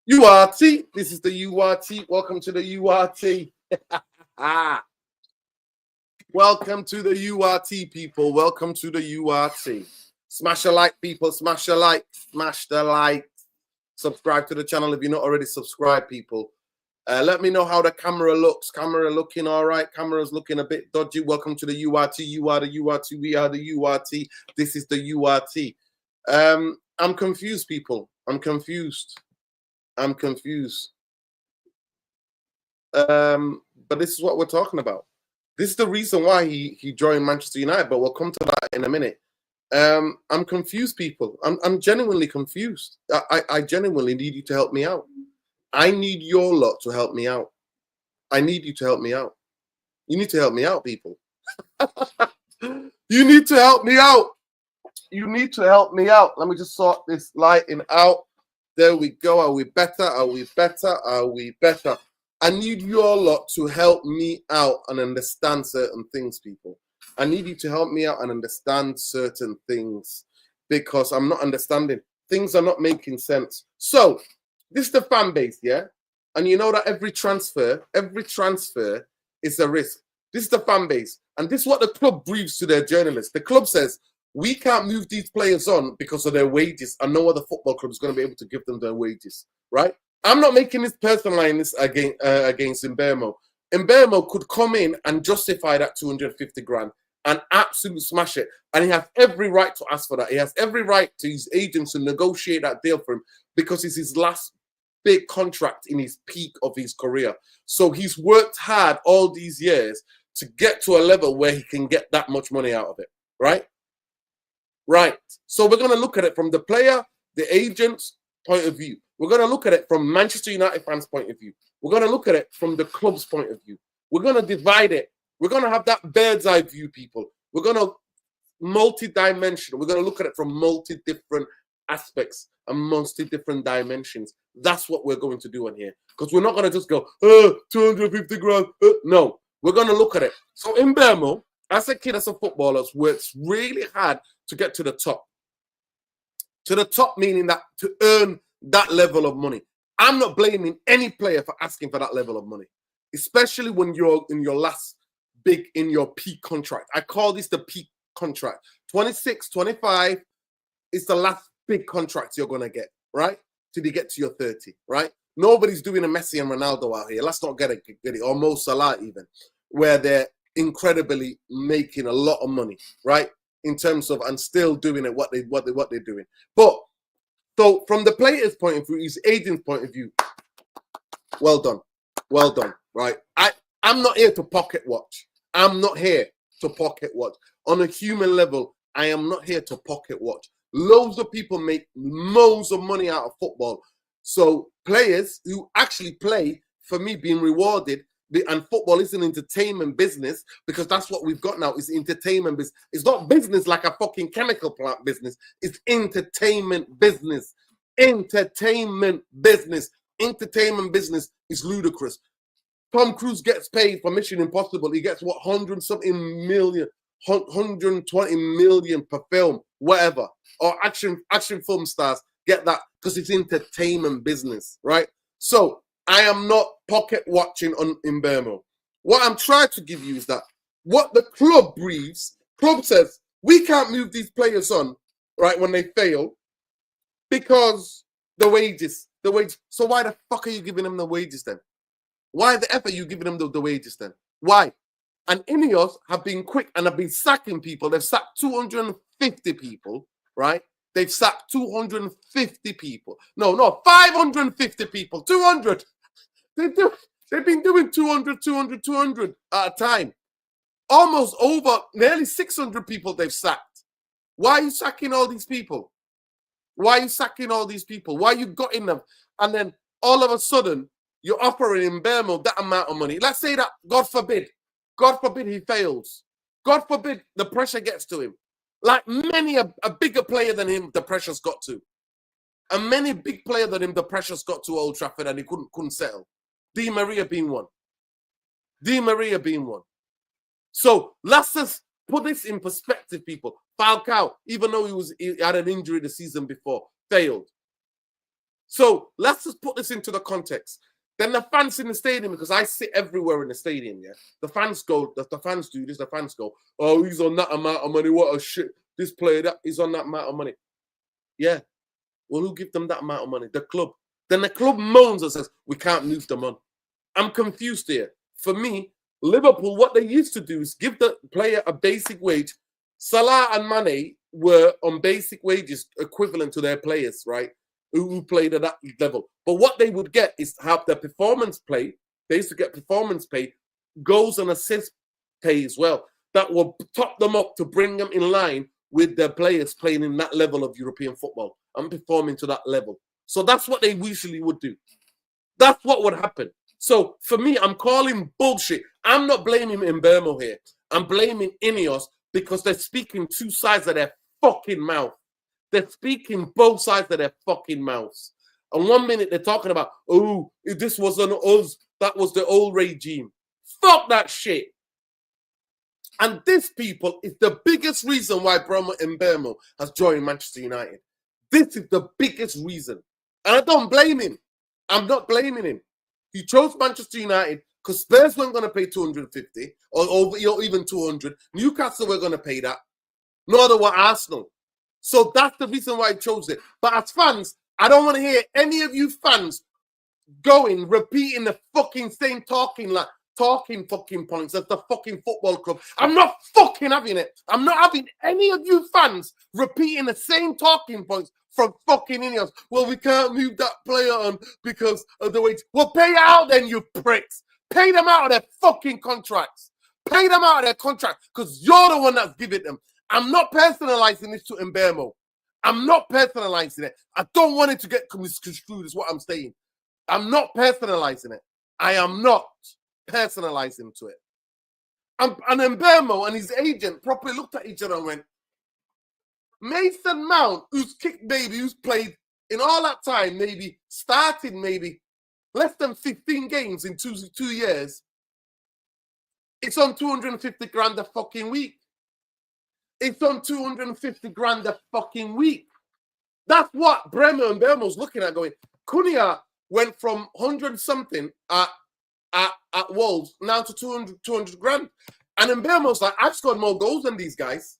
URT, this is the URT. Welcome to the URT. Welcome to the URT, people. Welcome to the URT. Smash a like, people. Smash a like. Smash the like. Subscribe to the channel if you're not already subscribed, people. Let me know how the camera looks. Camera looking all right. Camera's looking a bit dodgy. Welcome to the URT. You are the URT. We are the URT. This is the URT. I'm confused, people. I'm confused. But this is what we're talking about. This is the reason why he joined Manchester United, but we'll come to that in a minute. I'm confused, people. I'm genuinely confused. I genuinely need you to help me out. I need your lot to help me out. I need you to help me out. You need to help me out, people. You need to help me out. You need to help me out. Let me just sort this lighting out. There we go. Are we better? Are we better? Are we better? I need your lot to help me out and understand certain things, people. I need you to help me out and understand certain things because I'm not understanding. Things are not making sense. So, this is the fan base, yeah? And you know that every transfer is a risk. This is the fan base. And this is what the club briefs to their journalists. The club says, we can't move these players on because of their wages, and no other football club is going to be able to give them their wages, right? I'm not making this personalized against Mbeumo. Mbeumo could come in and justify that 250 grand and absolutely smash it. And he has every right to ask for that. He has every right to his agents to negotiate that deal for him because it's his last big contract in his peak of his career. So he's worked hard all these years to get to a level where he can get that much money out of it, right? Right. So we're going to look at it from the player, the agent's point of view. We're going to look at it from Manchester United fans' point of view. We're going to look at it from the club's point of view. We're going to divide it. We're going to have that bird's eye view, people. We're going to multi-dimensional. We're going to look at it from multi-different aspects and multi-different dimensions. That's what we're going to do on here. Because we're not going to just go, 250 grand. No, we're going to look at it. So in Mbeumo, as a kid, as a footballer, works really hard to get to the top. To the top, meaning that to earn that level of money. I'm not blaming any player for asking for that level of money, especially when you're in your in your peak contract. I call this the peak contract. 26, 25 is the last big contract you're going to get, right? Till you get to your 30, right? Nobody's doing a Messi and Ronaldo out here. Let's not get it, or Mo Salah even, where they're incredibly making a lot of money, right? In terms of and still doing it what they're doing. But so from the player's point of view, his agent's point of view, well done, right? I'm not here to pocket watch. I'm not here to pocket watch. On a human level, I am not here to pocket watch. Loads of people make loads of money out of football. So players who actually play, for me, being rewarded. And football is an entertainment business because that's what we've got now. It's entertainment business. It's not business like a fucking chemical plant business. It's entertainment business. Entertainment business. Entertainment business is ludicrous. Tom Cruise gets paid for Mission Impossible. He gets what, 100-something million, 120 million per film, whatever. Or action film stars get that because it's entertainment business, right? So I am not pocket watching on Mbeumo. What I'm trying to give you is that what the club briefs, club says, we can't move these players on, right, when they fail because the wages. So why the fuck are you giving them the wages then? Why the F are you giving them the wages then? Why? And Ineos have been quick and have been sacking people. They've sacked 250 people, right? They've sacked 250 people. No, 550 people. 200. They've been doing 200 at a time. Almost over nearly 600 people they've sacked. Why are you sacking all these people? Why you got in them? And then all of a sudden, you're offering Mbeumo that amount of money. Let's say that, God forbid he fails. God forbid the pressure gets to him. Like many a bigger player than him, the pressure's got to. And many big player than him, the pressure's got to Old Trafford and he couldn't settle. Di Maria being one. So let's just put this in perspective, people. Falcao, even though he had an injury the season before, failed. So let's just put this into the context. Then the fans in the stadium, because I sit everywhere in the stadium, yeah. The fans go, the fans do this, the fans go, oh, he's on that amount of money. What a shit. This player that is on that amount of money. Yeah. Well, who give them that amount of money? The club. Then the club moans and says, we can't move them on. I'm confused here. For me, Liverpool, what they used to do is give the player a basic wage. Salah and Mane were on basic wages equivalent to their players, right? Who played at that level. But what they would get is have their performance pay. They used to get performance pay, goals and assist pay as well. That will top them up to bring them in line with their players playing in that level of European football and performing to that level. So that's what they usually would do. That's what would happen. So for me, I'm calling bullshit. I'm not blaming Mbeumo here. I'm blaming Ineos because they're speaking two sides of their fucking mouth. They're speaking both sides of their fucking mouths. And 1 minute they're talking about, oh, this wasn't us. That was the old regime. Fuck that shit. And this, people, is the biggest reason why Bruno Mbeumo has joined Manchester United. This is the biggest reason. And I don't blame him. I'm not blaming him. He chose Manchester United because Spurs weren't going to pay 250 or even 200. Newcastle were going to pay that. Nor were Arsenal. So that's the reason why I chose it. But as fans, I don't want to hear any of you fans repeating the fucking same talking fucking points as the fucking football club. I'm not fucking having it. I'm not having any of you fans repeating the same talking points from fucking Ineos. Well, we can't move that player on because of the wage. Well, pay it out then, you pricks. Pay them out of their fucking contracts. Pay them out of their contract because you're the one that's giving them. I'm not personalizing this to Mbeumo. I'm not personalizing it. I don't want it to get misconstrued, is what I'm saying. I'm not personalizing it. I am not personalizing to it. And Mbeumo and his agent properly looked at each other and went, Mason Mount, who's played in all that time, started less than 15 games in two years. It's on 250 grand a fucking week. It's on 250 grand a fucking week. That's what Bremer and Mbeumo's looking at going, Cunha went from 100 something at Wolves now to 200 grand. And Mbeumo's like, I've scored more goals than these guys.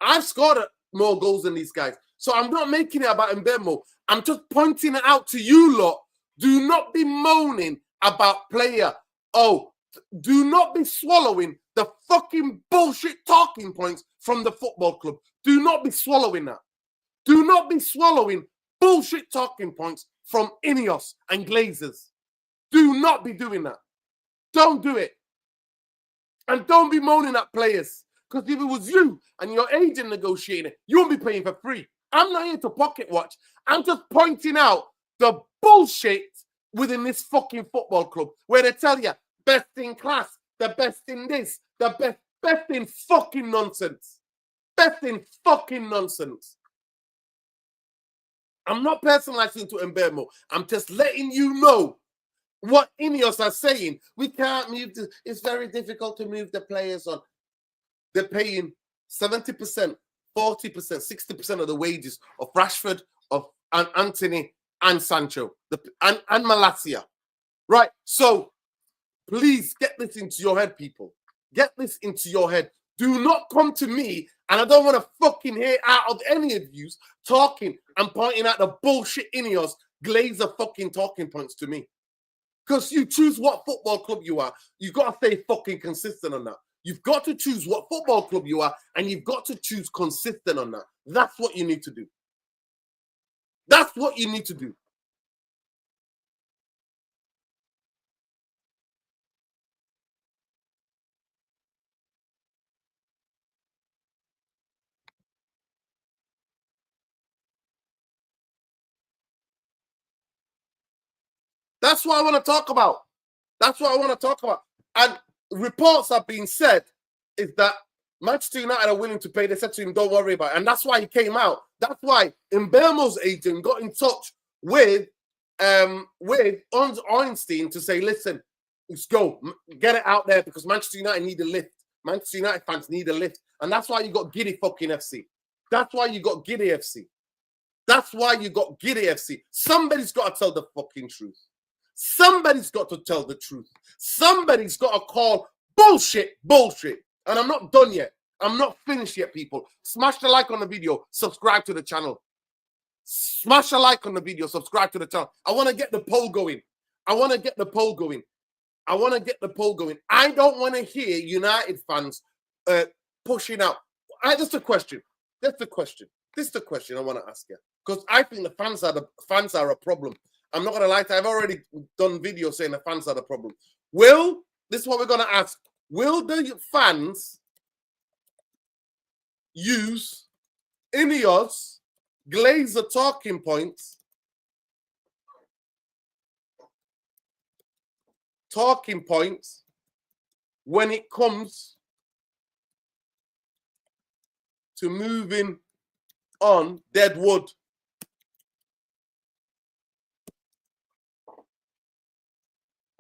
I've scored more goals than these guys. So I'm not making it about Mbeumo. I'm just pointing it out to you lot. Do not be moaning about player. Oh, do not be swallowing the fucking bullshit talking points from the football club. Do not be swallowing that. Do not be swallowing bullshit talking points from Ineos and Glazers. Do not be doing that. Don't do it. And don't be moaning at players. Because if it was you and your agent negotiating, you won't be paying for free. I'm not here to pocket watch. I'm just pointing out the bullshit within this fucking football club where they tell you best in class, the best in this, the best in fucking nonsense. Best in fucking nonsense. I'm not personalizing to Mbeumo. I'm just letting you know what Ineos are saying. We can't move. It's very difficult to move the players on. They're paying 70%, 40%, 60% of the wages of Rashford, of Anthony, and Sancho, and Malacia. Right? So, please get this into your head, people. Get this into your head. Do not come to me, and I don't want to fucking hear out of any of you talking and pointing out the bullshit Ineos Glazer fucking talking points to me. Because you choose what football club you are. You've got to stay fucking consistent on that. You've got to choose what football club you are, and you've got to choose consistent on that. That's what you need to do. That's what you need to do. That's what I want to talk about. That's what I want to talk about. And reports have been said is that Manchester United are willing to pay. They said to him, don't worry about it. And that's why he came out. That's why Mbeumo's agent got in touch with Ornstein to say, listen, let's go. Get it out there because Manchester United need a lift. Manchester United fans need a lift. And that's why you got Giddy fucking FC. That's why you got Giddy FC. That's why you got Giddy FC. Somebody's got to tell the fucking truth. Somebody's got to tell the truth. Somebody's got to call bullshit, bullshit. And I'm not done yet. I'm not finished yet, people. Smash the like on the video. Subscribe to the channel. Smash a like on the video. Subscribe to the channel. I want to get the poll going. I want to get the poll going. I want to get the poll going. I don't want to hear United fans pushing out. Just a question. That's the question. This is the question I want to ask you. Because I think the fans are a problem. I'm not going to lie to you. I've already done videos saying the fans are the problem. This is what we're going to ask. Will the fans use Ineos Glazer talking points when it comes to moving on Deadwood?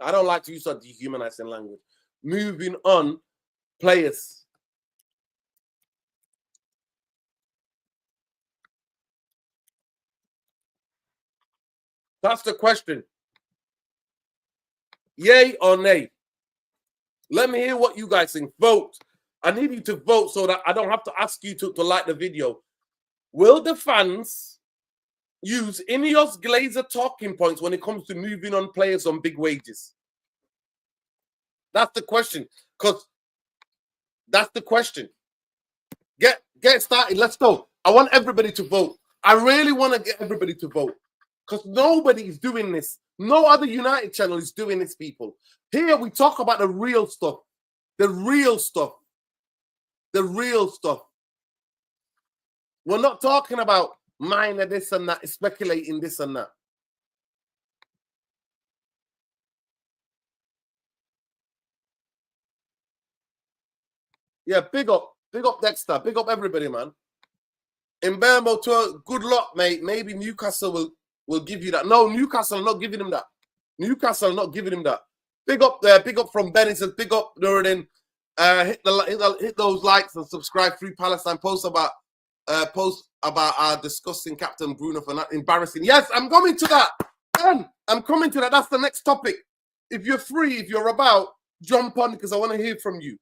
I don't like to use that dehumanizing language. Moving on players. That's the question. Yay or nay? Let me hear what you guys think. Vote. I need you to vote so that I don't have to ask you to like the video. Will the fans use Ineos Glazer talking points when it comes to moving on players on big wages? That's the question. Because that's the question. Get started. Let's go. I want everybody to vote. I really want to get everybody to vote. Because nobody is doing this. No other United channel is doing this, people. Here we talk about the real stuff. The real stuff. The real stuff. We're not talking about minor this and that, speculating this and that. Yeah, big up Dexter. Big up everybody, man. Mbeumo, good luck, mate. Maybe Newcastle will give you that. No, Newcastle are not giving him that. Newcastle are not giving him that. Big up there. Big up from Benison. Big up Nuruddin. Hit those likes and subscribe. Free Palestine. Post about our disgusting captain Bruno Fernandes. Embarrassing. Yes, I'm coming to that. Ben, I'm coming to that. That's the next topic. If you're free, if you're about, jump on because I want to hear from you.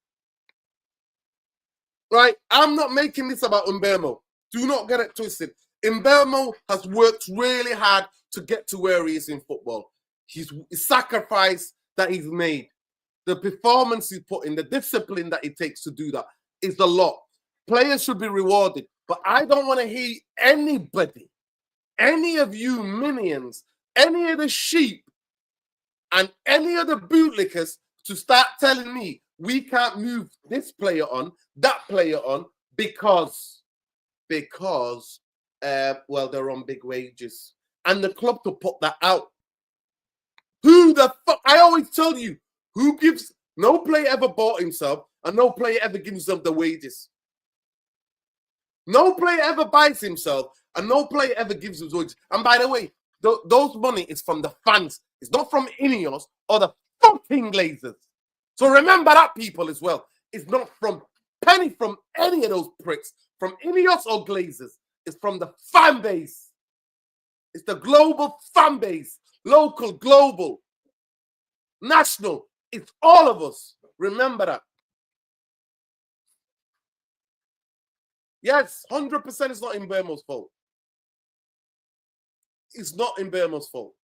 Right? I'm not making this about Mbeumo. Do not get it twisted. Mbeumo has worked really hard to get to where he is in football. His sacrifice that he's made, the performance he's put in, the discipline that it takes to do that is a lot. Players should be rewarded. But I don't want to hear anybody, any of you minions, any of the sheep, and any of the bootlickers to start telling me we can't move this player on, that player on, because well, they're on big wages. And the club to put that out. Who the fuck? I always tell you, who gives, no player ever bought himself, and no player ever gives them the wages. No player ever buys himself, and no player ever gives his wages. And by the way, those money is from the fans. It's not from Ineos or the fucking Glazers. So remember that, people, as well. It's not from penny from any of those pricks, from Ineos or Glazers. It's from the fan base. It's the global fan base. Local, global, national. It's all of us. Remember that. Yes, 100% it's not Mbeumo's fault. It's not Mbeumo's fault.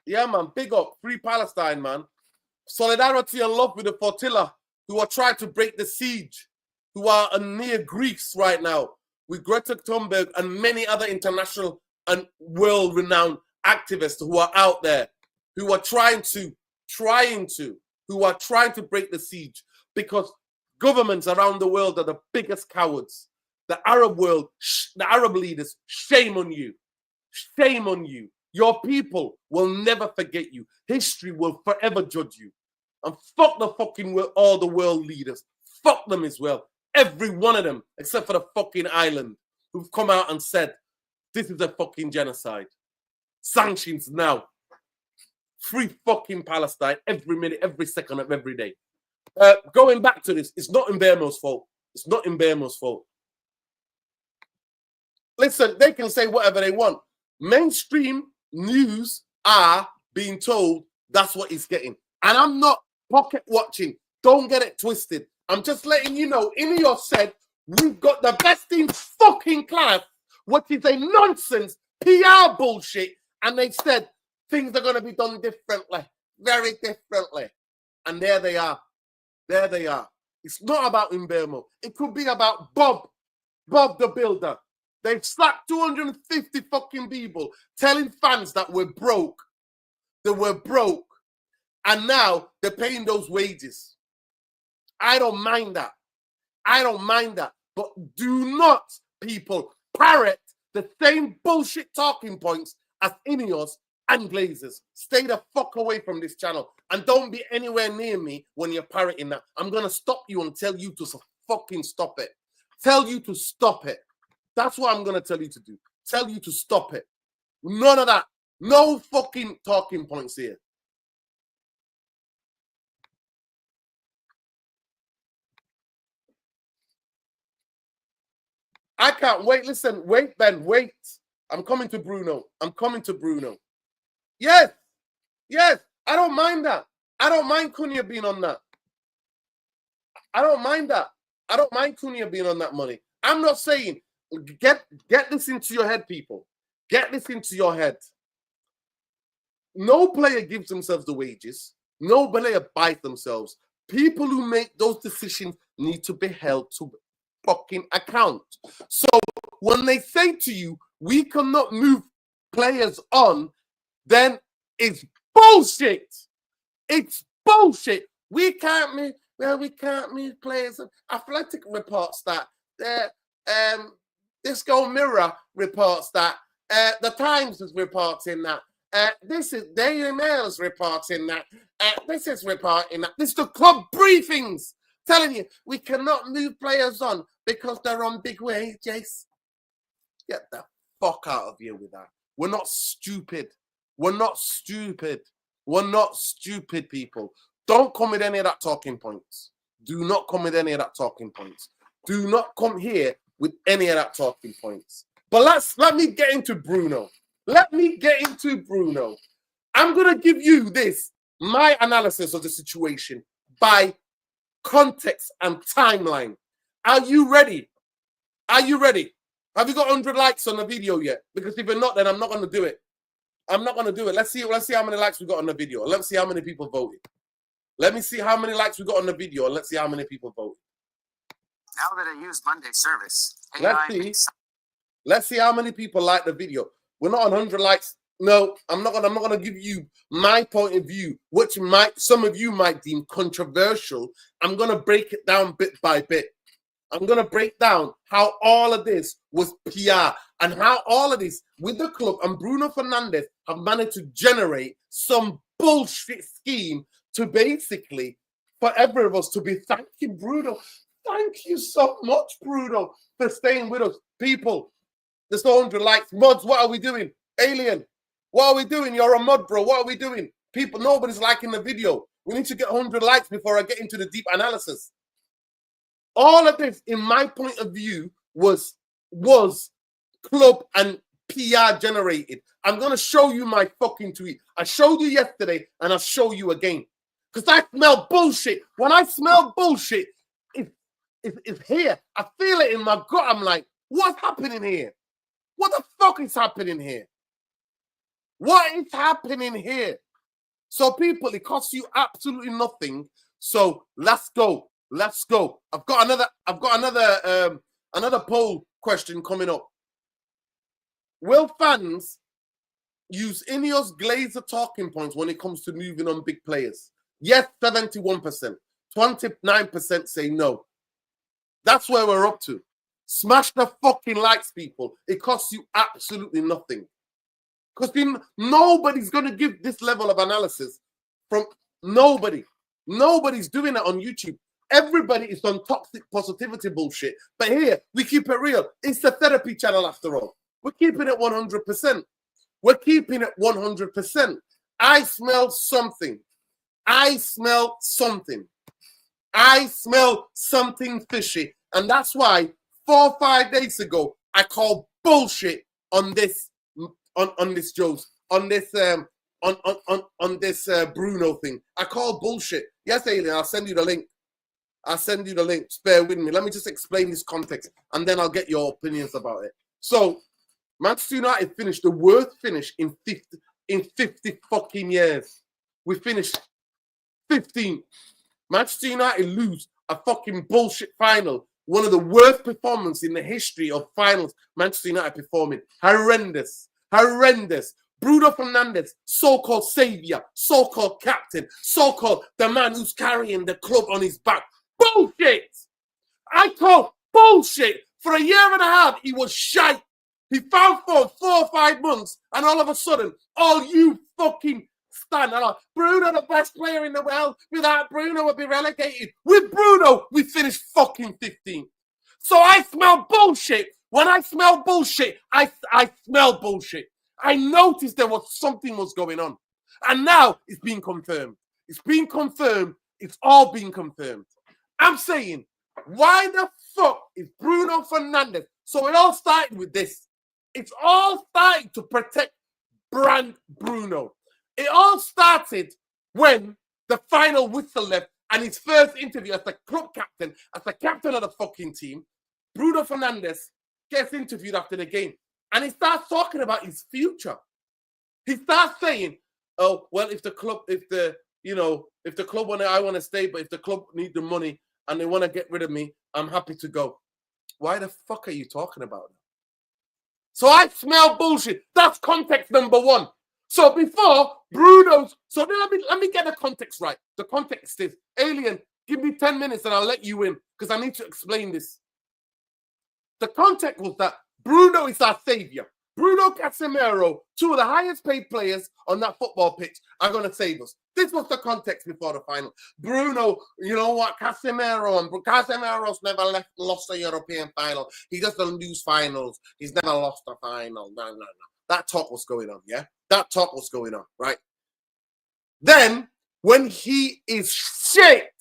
Yeah, man, big up. Free Palestine, man. Solidarity and love with the flotilla who are trying to break the siege, who are near Greece right now, with Greta Thunberg and many other international and world-renowned activists who are out there, who are trying to break the siege, because governments around the world are the biggest cowards. The Arab world, the Arab leaders, shame on you. Shame on you. Your people will never forget you. History will forever judge you. And fuck the fucking world, all the world leaders. Fuck them as well. Every one of them, except for the fucking island, who've come out and said, this is a fucking genocide. Sanctions now. Free fucking Palestine every minute, every second of every day. Going back to this, it's not Mbeumo's fault. It's not Mbeumo's fault. Listen, they can say whatever they want. Mainstream news are being told that's what he's getting. And I'm not pocket watching. Don't get it twisted. I'm just letting you know, Ineos said, we've got the best in fucking class, which is a nonsense PR bullshit. And they said things are going to be done differently, very differently. And there they are. There they are. It's not about Mbeumo. It could be about Bob the Builder. They've slapped 250 fucking people telling fans that we're broke. That we're broke. And now they're paying those wages. I don't mind that. I don't mind that. But do not, people, parrot the same bullshit talking points as Ineos and Glazers. Stay the fuck away from this channel. And don't be anywhere near me when you're parroting that. I'm going to stop you and tell you to fucking stop it. Tell you to stop it. That's what I'm going to tell you to do. Tell you to stop it. None of that. No fucking talking points here. I can't wait. Listen, wait, Ben, wait. I'm coming to Bruno. I'm coming to Bruno. Yes. Yes. I don't mind that. I don't mind Cunha being on that. I don't mind that. I don't mind Cunha being on that money. I'm not saying, get this into your head, people. Get this into your head. No player gives themselves the wages. No player buys themselves. People who make those decisions need to be held to fucking account. So when they say to you, we cannot move players on, then it's bullshit. It's bullshit. We can't move. Well, we can't move players. Athletic reports that. Disco Mirror reports that. The Times is reporting that. This is Daily Mail is reporting that. This is reporting that. This is the club briefings telling you we cannot move players on because they're on big wages. Get the fuck out of here with that. We're not stupid. We're not stupid. We're not stupid, people. Don't come with any of that talking points. Do not come with any of that talking points. Do not come here with any of that talking points. But let me get into Bruno. Let me get into Bruno. I'm going to give you this, my analysis of the situation by context and timeline. Are you ready? Are you ready? Have you got 100 likes on the video yet? Because if you're not, then I'm not going to do it. I'm not going to do it. Let's see how many likes we got on the video. Let's see how many people voted. Let me see how many likes we got on the video, and let's see how many people voted. Now that I use Monday service, let's see how many people like the video. We're not on 100 likes. No, I'm not gonna give you my point of view, which some of you might deem controversial. I'm gonna break it down bit by bit. I'm gonna break down how all of this was PR and how all of this with the club and Bruno Fernandes have managed to generate some bullshit scheme to basically for every of us to be thanking Bruno. Thank you so much, Bruno, for staying with us. People, there's 100 likes. Mods, what are we doing? Alien, what are we doing? You're a mod, bro. What are we doing? People, nobody's liking the video. We need to get 100 likes before I get into the deep analysis. All of this, in my point of view, was club and PR generated. I'm going to show you my fucking tweet. I showed you yesterday, and I'll show you again. Because I smell bullshit. When I smell bullshit, it's here. I feel it in my gut. I'm like, what's happening here? What the fuck is happening here? What is happening here? So, people, it costs you absolutely nothing. So let's go. Let's go. I've got another poll question coming up. Will fans use Ineos Glazer talking points when it comes to moving on big players? Yes, 71%. 29% say no. That's where we're up to. Smash the fucking likes, people. It costs you absolutely nothing. Because nobody's going to give this level of analysis from nobody. Nobody's doing it on YouTube. Everybody is on toxic positivity bullshit. But here, we keep it real. It's a therapy channel after all. We're keeping it 100%. We're keeping it 100%. I smell something. I smell something. I smell something fishy. And that's why 4 or 5 days ago, I called bullshit on this on this Joes, on this Bruno thing. I call bullshit. Yes, Alien, I'll send you the link. I'll send you the link. Bear with me. Let me just explain this context, and then I'll get your opinions about it. So, Manchester United finished the worst finish in 50 fucking years. We finished 15th. Manchester United lose a fucking bullshit final. One of the worst performances in the history of finals Manchester United performing. Horrendous. Horrendous. Bruno Fernandes, so-called savior, so-called captain, so-called the man who's carrying the club on his back. Bullshit! I call bullshit. For a year and a half, he was shite. He found for 4 or 5 months, and all of a sudden, all you fucking stand. Bruno, the best player in the world. Without Bruno, we'll be relegated. With Bruno, we finished fucking 15th. So I smell bullshit. When I smell bullshit, I smell bullshit. I noticed there was something was going on. And now it's been confirmed. It's been confirmed. It's all been confirmed. I'm saying, why the fuck is Bruno Fernandes? So it all started with this. It's all started to protect brand Bruno. It all started when the final whistle left and his first interview as the club captain, as the captain of the fucking team, Bruno Fernandes gets interviewed after the game. And he starts talking about his future. He starts saying, oh, well, if the club want to, I want to stay, but if the club need the money and they want to get rid of me, I'm happy to go. Why the fuck are you talking about? So I smell bullshit. That's context number one. So before Bruno's, so let me get the context right. The context is, Alien, give me 10 minutes and I'll let you in because I need to explain this. The context was that Bruno is our savior. Bruno Casemiro, 2 of the highest paid players on that football pitch, are going to save us. This was the context before the final. Bruno, you know what? Casemiro's never lost a European final. He doesn't lose finals. He's never lost a final. No. That talk was going on, yeah? That talk was going on, right? Then, when he is shit,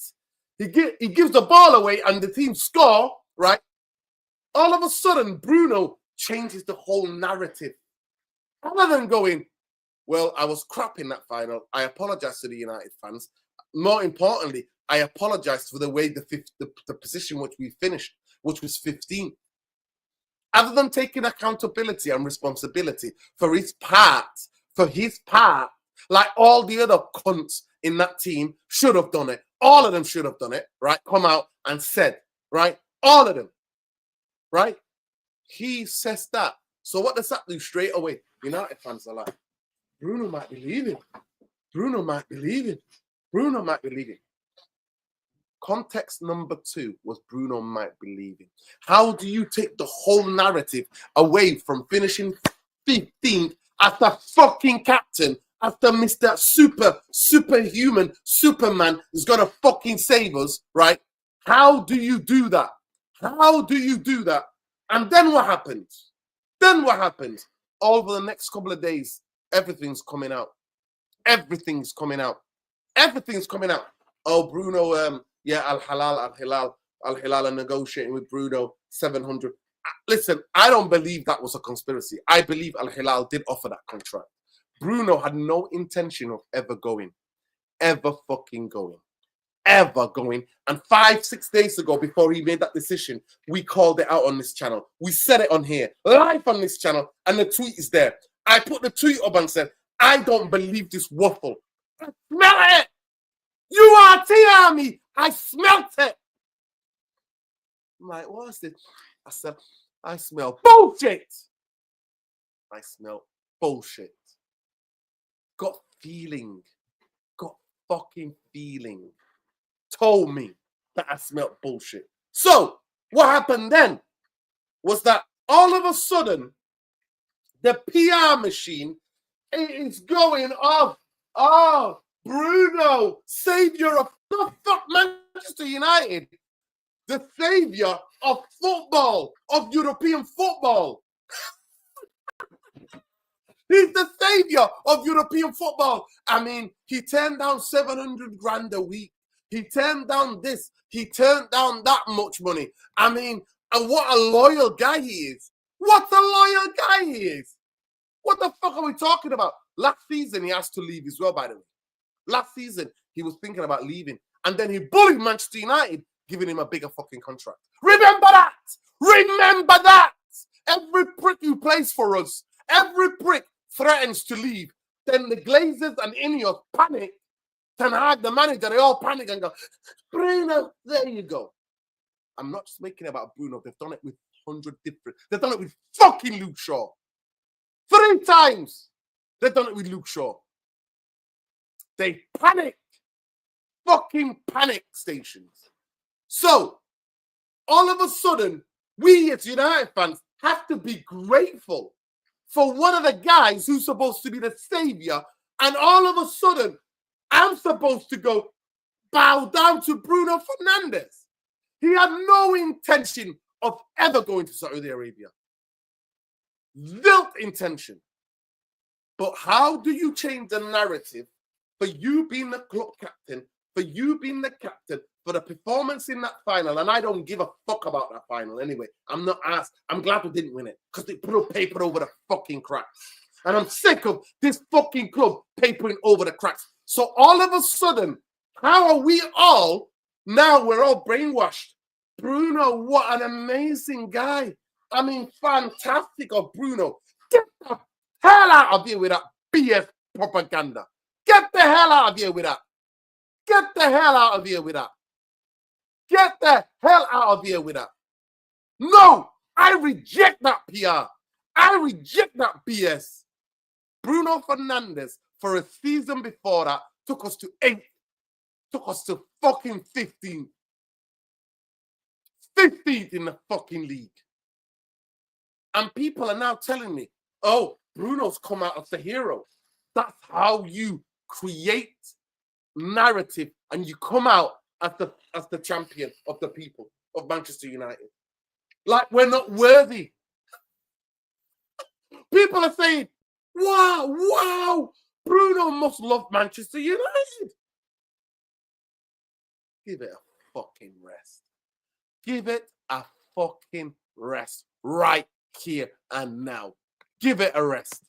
he gives the ball away and the team score, right? All of a sudden, Bruno changes the whole narrative. Other than going, well, I was crap in that final. I apologize to the United fans. More importantly, I apologize for the way the position which we finished, which was 15th. Other than taking accountability and responsibility for his part, like all the other cunts in that team should have done it. All of them should have done it, right? Come out and said, right? All of them, right? He says that. So what does that do straight away? United fans are like, Bruno might be leaving. Bruno might be leaving. Bruno might be leaving. Context number 2 was Bruno might be leaving. How do you take the whole narrative away from finishing 15th as the fucking captain, after Mr. Superhuman, Superman is going to fucking save us, right? How do you do that? How do you do that? And then what happens? Over the next couple of days, everything's coming out. Everything's coming out. Oh, Bruno, Al-Hilal are negotiating with Bruno 700. Listen, I don't believe that was a conspiracy. I believe Al-Hilal did offer that contract. Bruno had no intention of ever fucking going. And 5-6 days ago, before he made that decision, we called it out on this channel. We said it on here, live on this channel, and the tweet is there. I put the tweet up and said, I don't believe this waffle. I smell it! URT Army! I smelt it! I'm like, what is this? I said, I smell bullshit! I smell bullshit. Got fucking feeling. Told me that I smelled bullshit. So, what happened then was that all of a sudden, the PR machine is going off. Oh, Bruno, savior of the fuck Manchester United. The savior of football, of European football. He's the savior of European football. I mean, he turned down 700 grand a week. He turned down this. He turned down that much money. I mean, and what a loyal guy he is. What a loyal guy he is. What the fuck are we talking about? Last season, he has to leave as well, by the way. Last season, he was thinking about leaving. And then he bullied Manchester United, giving him a bigger fucking contract. Remember that! Remember that! Every prick who plays for us, every prick threatens to leave. Then the Glazers and Ineos panic. Ten Hag, the manager, they all panic and go, Bruno, there you go. I'm not just making it about Bruno. They've done it with 100 different. They've done it with fucking Luke Shaw. 3 times they've done it with Luke Shaw. They panic. Fucking panic stations. So, all of a sudden, we as United fans have to be grateful for one of the guys who's supposed to be the savior. And all of a sudden, I'm supposed to go bow down to Bruno Fernandes. He had no intention of ever going to Saudi Arabia. Zilch intention. But how do you change the narrative for you being the club captain, for you being the captain, for the performance in that final? And I don't give a fuck about that final anyway. I'm not asked. I'm glad we didn't win it because they put paper over the fucking cracks. And I'm sick of this fucking club papering over the cracks. So all of a sudden, how are we all, now we're all brainwashed. Bruno, what an amazing guy. I mean, fantastic of Bruno. Get the hell out of here with that BS propaganda. Get the hell out of here with that. Get the hell out of here with that. Get the hell out of here with that. No, I reject that PR. I reject that BS. Bruno Fernandes, for a season before that, took us to 8th. Took us to fucking 15th. 15th in the fucking league. And people are now telling me, oh, Bruno's come out as the hero. That's how you create narrative and you come out as the champion of the people of Manchester United. Like we're not worthy. People are saying, wow, Bruno must love Manchester United. Give it a fucking rest. Give it a fucking rest right here and now. Give it a rest.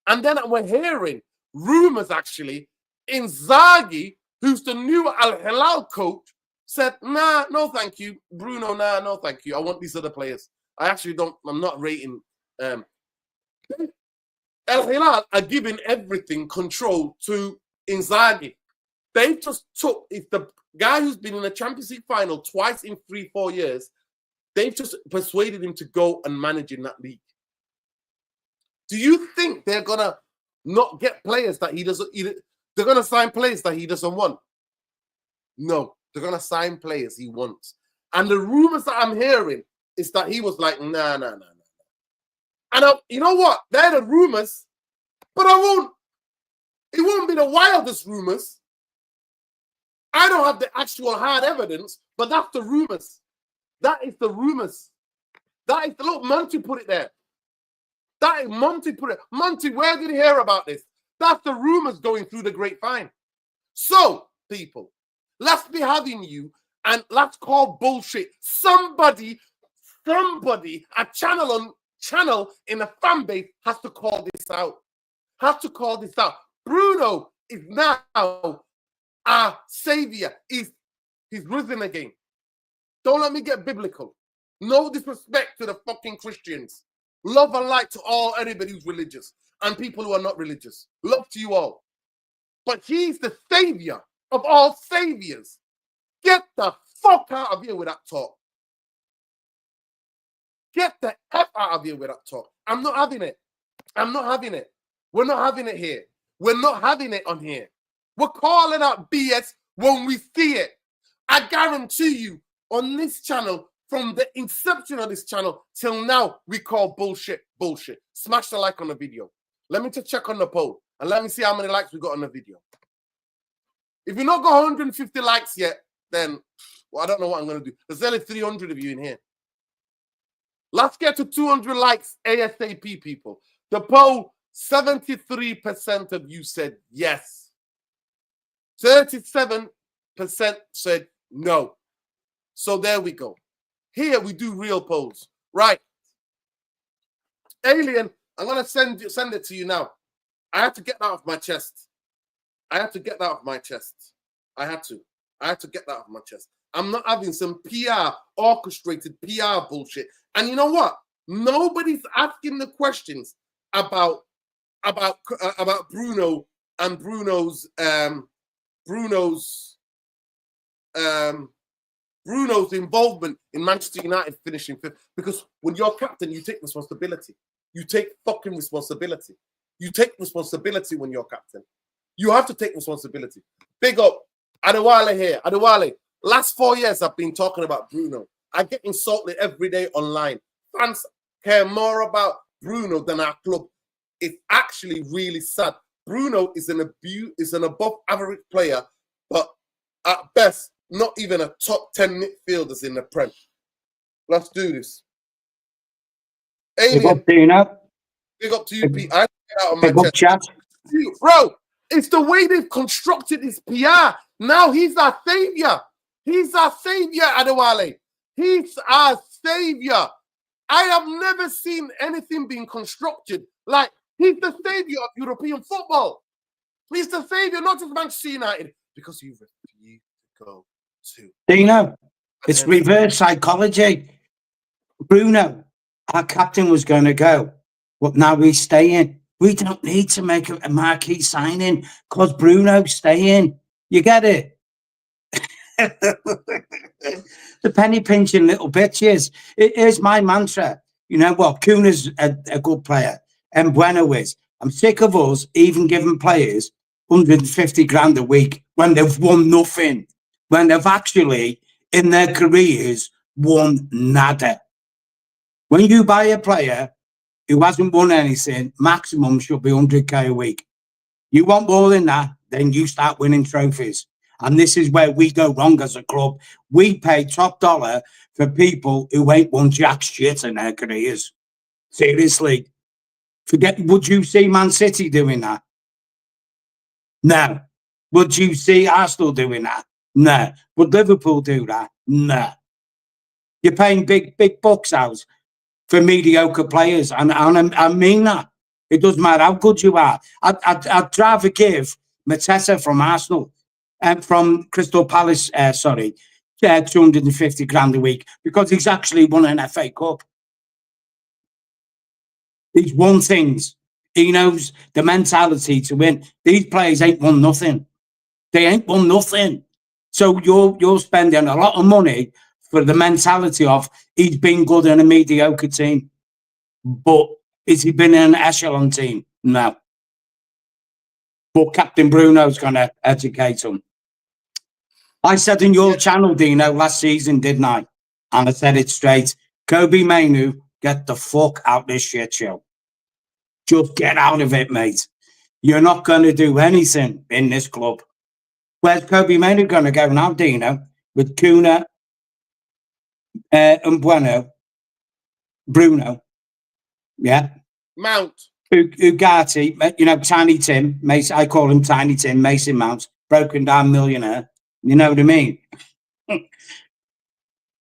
And then we're hearing rumors actually, Inzaghi, who's the new Al Hilal coach, said, nah, no thank you. Bruno, nah, no thank you. I want these other players. I'm not rating. Al Hilal are giving everything control to Inzaghi. They just took, it's the guy who's been in the Champions League final twice in 3-4 years. They've just persuaded him to go and manage in that league. Do you think they're going to not get players that he doesn't, they're going to sign players that he doesn't want? No, they're going to sign players he wants. And the rumors that I'm hearing is that he was like, nah. And you know what? They're the rumors, but it won't be the wildest rumors. I don't have the actual hard evidence, but that's the rumors. That is the rumors. That is the, look, Monty put it there. That is Monty put it. Monty, where did you hear about this? That's the rumors going through the grapevine. So, people, let's be having you and let's call bullshit. Somebody, a channel in the fan base has to call this out. Has to call this out. Bruno is now our savior. He's risen again. Don't let me get biblical. No disrespect to the fucking Christians. Love and light to anybody who's religious and people who are not religious. Love to you all. But he's the savior of all saviors. Get the fuck out of here with that talk. Get the F out of here with that talk. I'm not having it. I'm not having it. We're not having it here. We're not having it on here. We're calling out BS when we see it. I guarantee you, on this channel, from the inception of this channel till now, we call bullshit. Smash the like on the video. Let me just check on the poll and let me see how many likes we got on the video. If you've not got 150 likes yet, then well, I don't know what I'm going to do. There's only 300 of you in here. Let's get to 200 likes ASAP, people. The poll, 73% of you said yes. 37% said no. So there we go. Here we do real polls. Right. Alien, I'm gonna send it to you now. I had to get that off my chest. I had to get that off my chest. I had to get that off my chest. I'm not having some PR, orchestrated PR bullshit. And you know what? Nobody's asking the questions about Bruno and Bruno's involvement in Manchester United finishing fifth. Because when you're captain, you take responsibility. You take fucking responsibility. You take responsibility when you're captain. You have to take responsibility. Big up Adewale here. Adewale, last 4 years I've been talking about Bruno. I get insulted every day online. Fans care more about Bruno than our club. It's actually really sad. Bruno is an above average player, but at best, not even a top 10 midfielders in the Prem. Let's do this. Alien, big up to you, Pete. I get out of my chest. Bro, it's the way they've constructed his PR. Now he's our savior. He's our savior, Adewale. He's our savior. I have never seen anything being constructed like he's the savior of European football. He's the savior, not just Manchester United, because you refuse to go to. Dino, it's reverse psychology. Bruno, our captain, was going to go, but now he's staying. We don't need to make a marquee signing because Bruno's staying. You get it? The penny pinching little bitches. Here's my mantra. You know what? Kuna's a good player. And Mbeumo is. I'm sick of us even giving players 150 grand a week when they've won nothing. When they've actually, in their careers, won nada. When you buy a player who hasn't won anything, maximum should be 100k a week. You want more than that, then you start winning trophies. And this is where we go wrong as a club. We pay top dollar for people who ain't won jack shit in their careers. Seriously. Would you see Man City doing that? No. Would you see Arsenal doing that? No. Would Liverpool do that? No. You're paying big bucks out for mediocre players, and I mean that. It doesn't matter how good you are. I'd rather give Mateta from Arsenal and from Crystal Palace, 250 grand a week because he's actually won an FA Cup. He's won things. He knows the mentality to win. These players ain't won nothing. They ain't won nothing. So you're spending a lot of money for the mentality of he's been good in a mediocre team. But has he been in an echelon team? No. But Captain Bruno's going to educate him. I said in your channel, Dino, last season, didn't I? And I said it straight. Kobe Mainu, get the fuck out this shit show. Just get out of it, mate. You're not going to do anything in this club. Where's Kobe Mainu going to go now, Dino? With Kuna, Mbeumo, Bruno, yeah, Mount, Ugarte, you know, Tiny Tim, Mason, I call him Tiny Tim, Mason Mount, broken down millionaire. You know what I mean?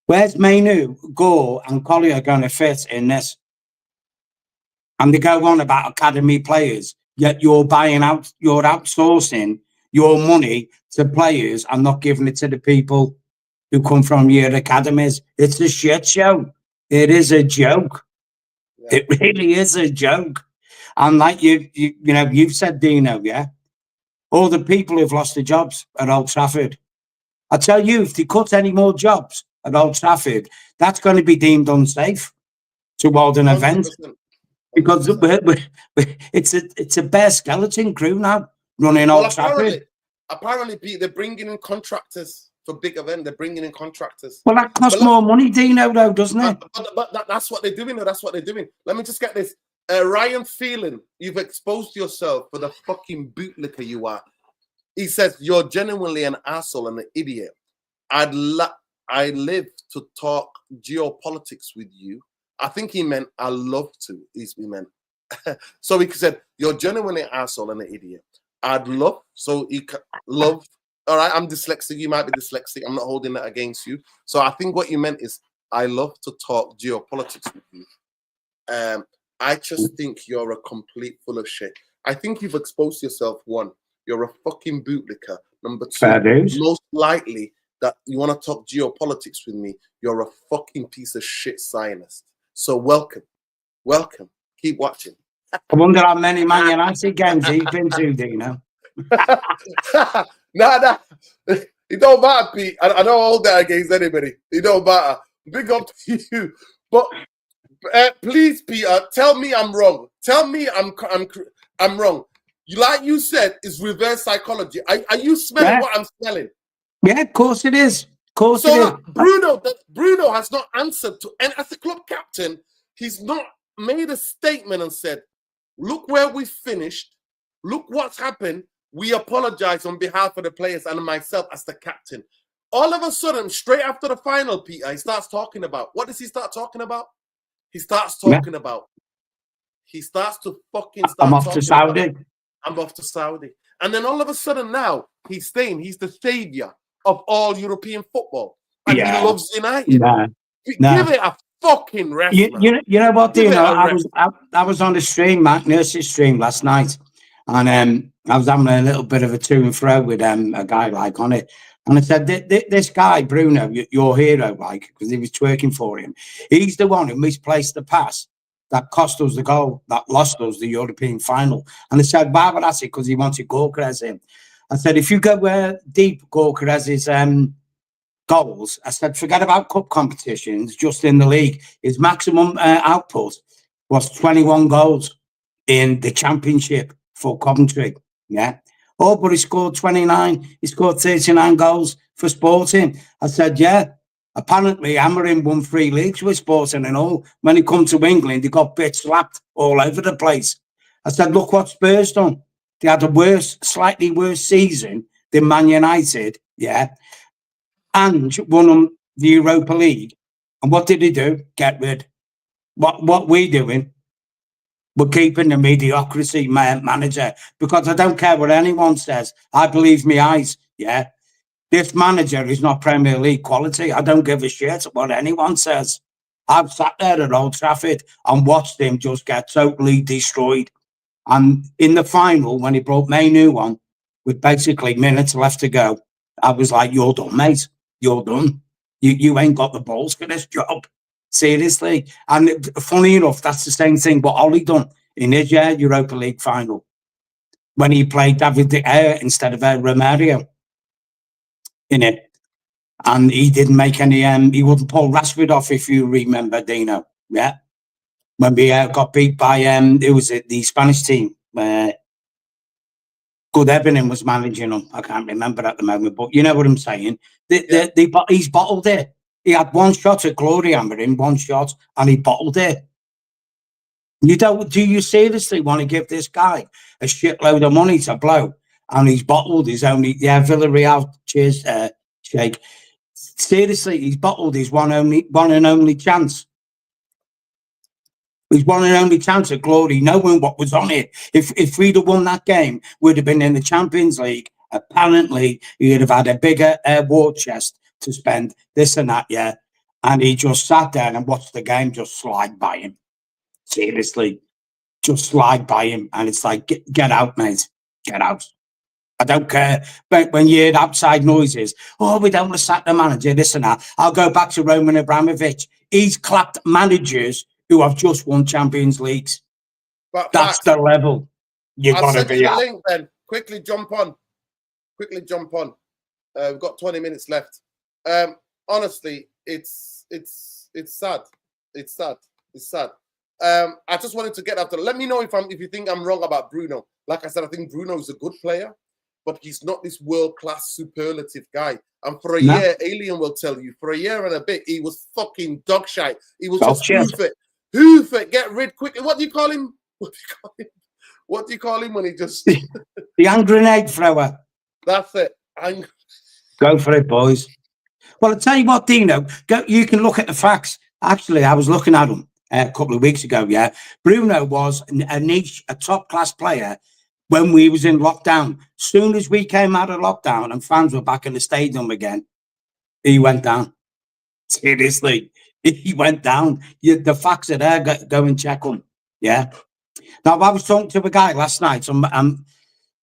Where's Mainu, Gore, and Collier going to fit in this? And they go on about academy players, yet you're outsourcing your money to players and not giving it to the people who come from your academies. It's a shit show. It is a joke. Yeah. It really is a joke. And like you've said, Dino, yeah, all the people who've lost their jobs at Old Trafford. I tell you, if they cut any more jobs at Old Trafford, that's going to be deemed unsafe toward an 100%. Event. Because it's a bare skeleton crew now running Old Trafford. Apparently, Pete, they're bringing in contractors for big event. They're bringing in contractors. Well, that costs more money, Dino, though, doesn't it? But that's what they're doing. That's what they're doing. Let me just get this. Ryan Phelan, you've exposed yourself for the fucking bootlicker you are. He says, you're genuinely an asshole and an idiot. I live to talk geopolitics with you. I think he meant I love to. He meant. So he said, you're genuinely an asshole and an idiot. I'd love. So he love. All right, I'm dyslexic. You might be dyslexic. I'm not holding that against you. So I think what you meant is I love to talk geopolitics with you. I just think you're a complete full of shit. I think you've exposed yourself. One, you're a fucking bootlicker. Number Fair two, dues. most likely that you want to talk geopolitics with me, you're a fucking piece of shit Zionist. So welcome. Keep watching. I wonder how many Man United games he's been to, Dino. Nah. It don't matter, Pete. I don't hold that against anybody. It don't matter. Big up to you. But please, Peter, tell me I'm wrong. Tell me I'm wrong. Like you said, it's reverse psychology. Are you smelling what I'm smelling? Yeah, of course it is. Of course it is. Bruno has not answered to, and as the club captain, he's not made a statement and said, look where we finished. Look what's happened. We apologize on behalf of the players and myself as the captain. All of a sudden, straight after the final, Peter, he starts talking about, what does he start talking about? He starts talking about, he starts to fucking start I'm off to Saudi. I'm off to Saudi. And then all of a sudden now, he's saying he's the savior of all European football. And he loves United. Give it a fucking rest, man. You know what, Dino? I was on the stream, Mark Nurse's stream last night. And I was having a little bit of a to and fro with a guy like on it. And I said, this guy, Bruno, your hero, like, because he was twerking for him. He's the one who misplaced the pass that cost us the goal, that lost us the European final. And I said, why would I say? Because he wanted Gorkarez in. I said, if you go deep Gorkarez's goals, I said, forget about cup competitions, just in the league. His maximum output was 21 goals in the championship for Coventry. Yeah. Oh, but he scored 29. He scored 39 goals for Sporting. I said, yeah. Apparently, Amorim won 3 leagues with Sporting and all. When he come to England, he got bit slapped all over the place. I said, look what Spurs done. They had a slightly worse season than Man United, yeah, and won them the Europa League. And what did he do? Get rid. What we doing? We're keeping the mediocrity manager, because I don't care what anyone says. I believe me eyes, yeah. This manager is not Premier League quality. I don't give a shit what anyone says. I've sat there at Old Trafford and watched him just get totally destroyed. And in the final, when he brought Mbeumo on, with basically minutes left to go, I was like, you're done, mate. You're done. You ain't got the balls for this job. Seriously. And funny enough, that's the same thing what Ollie done in his Europa League final, when he played David De Gea instead of Romario in it. And he didn't make any, he wouldn't pull Rashford off, if you remember, Dino. Yeah. When we got beat by, who was it, the Spanish team, Good Evening was managing them. I can't remember at the moment, but you know what I'm saying. He's bottled it. He had one shot at glory, Amorim, one shot, and he bottled it. Do you seriously want to give this guy a shitload of money to blow? And he's bottled his only, Villarreal, cheers, Shake. Seriously, he's bottled his one and only chance. His one and only chance at glory, knowing what was on it. If we'd have won that game, we'd have been in the Champions League. Apparently, he'd have had a bigger war chest to spend, this and that, yeah. And he just sat there and watched the game just slide by him. Seriously, just slide by him. And it's like, get out, mate. Get out. I don't care. But when you hear outside noises, oh, we don't want to sack the manager, this and that. I'll go back to Roman Abramovich. He's clapped managers who have just won Champions Leagues. But that's the level you've got to be at. Link, then. Quickly jump on. We've got 20 minutes left. Honestly, it's sad. It's sad. I just wanted to get after. Let me know if you think I'm wrong about Bruno. Like I said, I think Bruno is a good player, but he's not this world-class superlative guy. And for a year, Alien will tell you, for a year and a bit, he was fucking dog shite. He was just hoof it, get rid quickly. What do you call him? What do you call him when he just... The hand grenade thrower. That's it. Go for it, boys. Well, I'll tell you what, Dino, you can look at the facts. Actually, I was looking at them a couple of weeks ago, yeah. Bruno was a top-class player when we was in lockdown. Soon as we came out of lockdown and fans were back in the stadium again, he went down. Seriously, he went down. The facts are there. Go and check them. Yeah. Now, I was talking to a guy last night on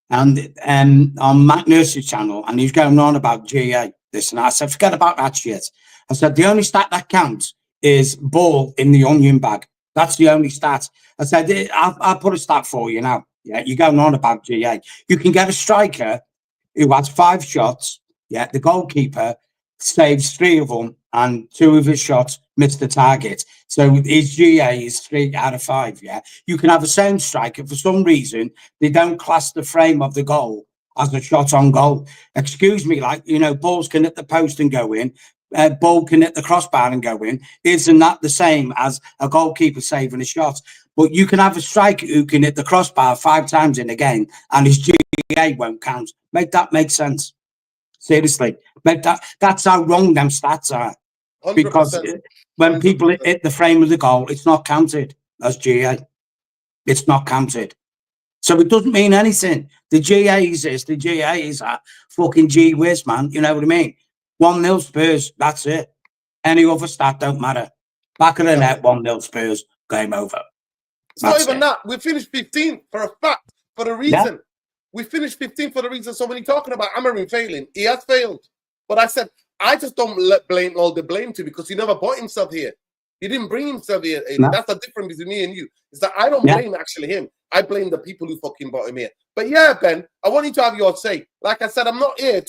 Matt Nurse's channel, and he's going on about GA, this and that. I said, forget about that shit. I said, the only stat that counts is ball in the onion bag. That's the only stat. I said, I'll put a stat for you now. Yeah, you're going on about GA. You can get a striker who has 5 shots. Yeah, the goalkeeper saves 3 of them, and 2 of his shots missed the target. So his GA is 3 out of 5. Yeah, you can have a same striker. For some reason, they don't class the frame of the goal as a shot on goal. Excuse me, like, balls can hit the post and go in. Ball can hit the crossbar and go in. Isn't that the same as a goalkeeper saving a shot? But you can have a striker who can hit the crossbar 5 times in a game, and his GA won't count. Make that make sense. Seriously, that's how wrong them stats are. 100%. Because when 100%. People hit the frame of the goal, it's not counted as GA. It's not counted. So it doesn't mean anything. The GA is this, the GA is that. Fucking gee whiz, man. You know what I mean? 1-0 Spurs, that's it. Any other stat don't matter. Back of the net, 1-0 Spurs, game over. It's not even that. We finished 15th for a fact, for a reason. Yeah. We finished 15th for the reason. So when you're talking about Amarin failing, he has failed. But I said, I just don't blame all the blame to, because he never brought himself here. He didn't bring himself here. No. That's the difference between me and you. Is that I don't blame actually him. I blame the people who fucking brought him here. But yeah, Ben, I want you to have your say. Like I said, I'm not here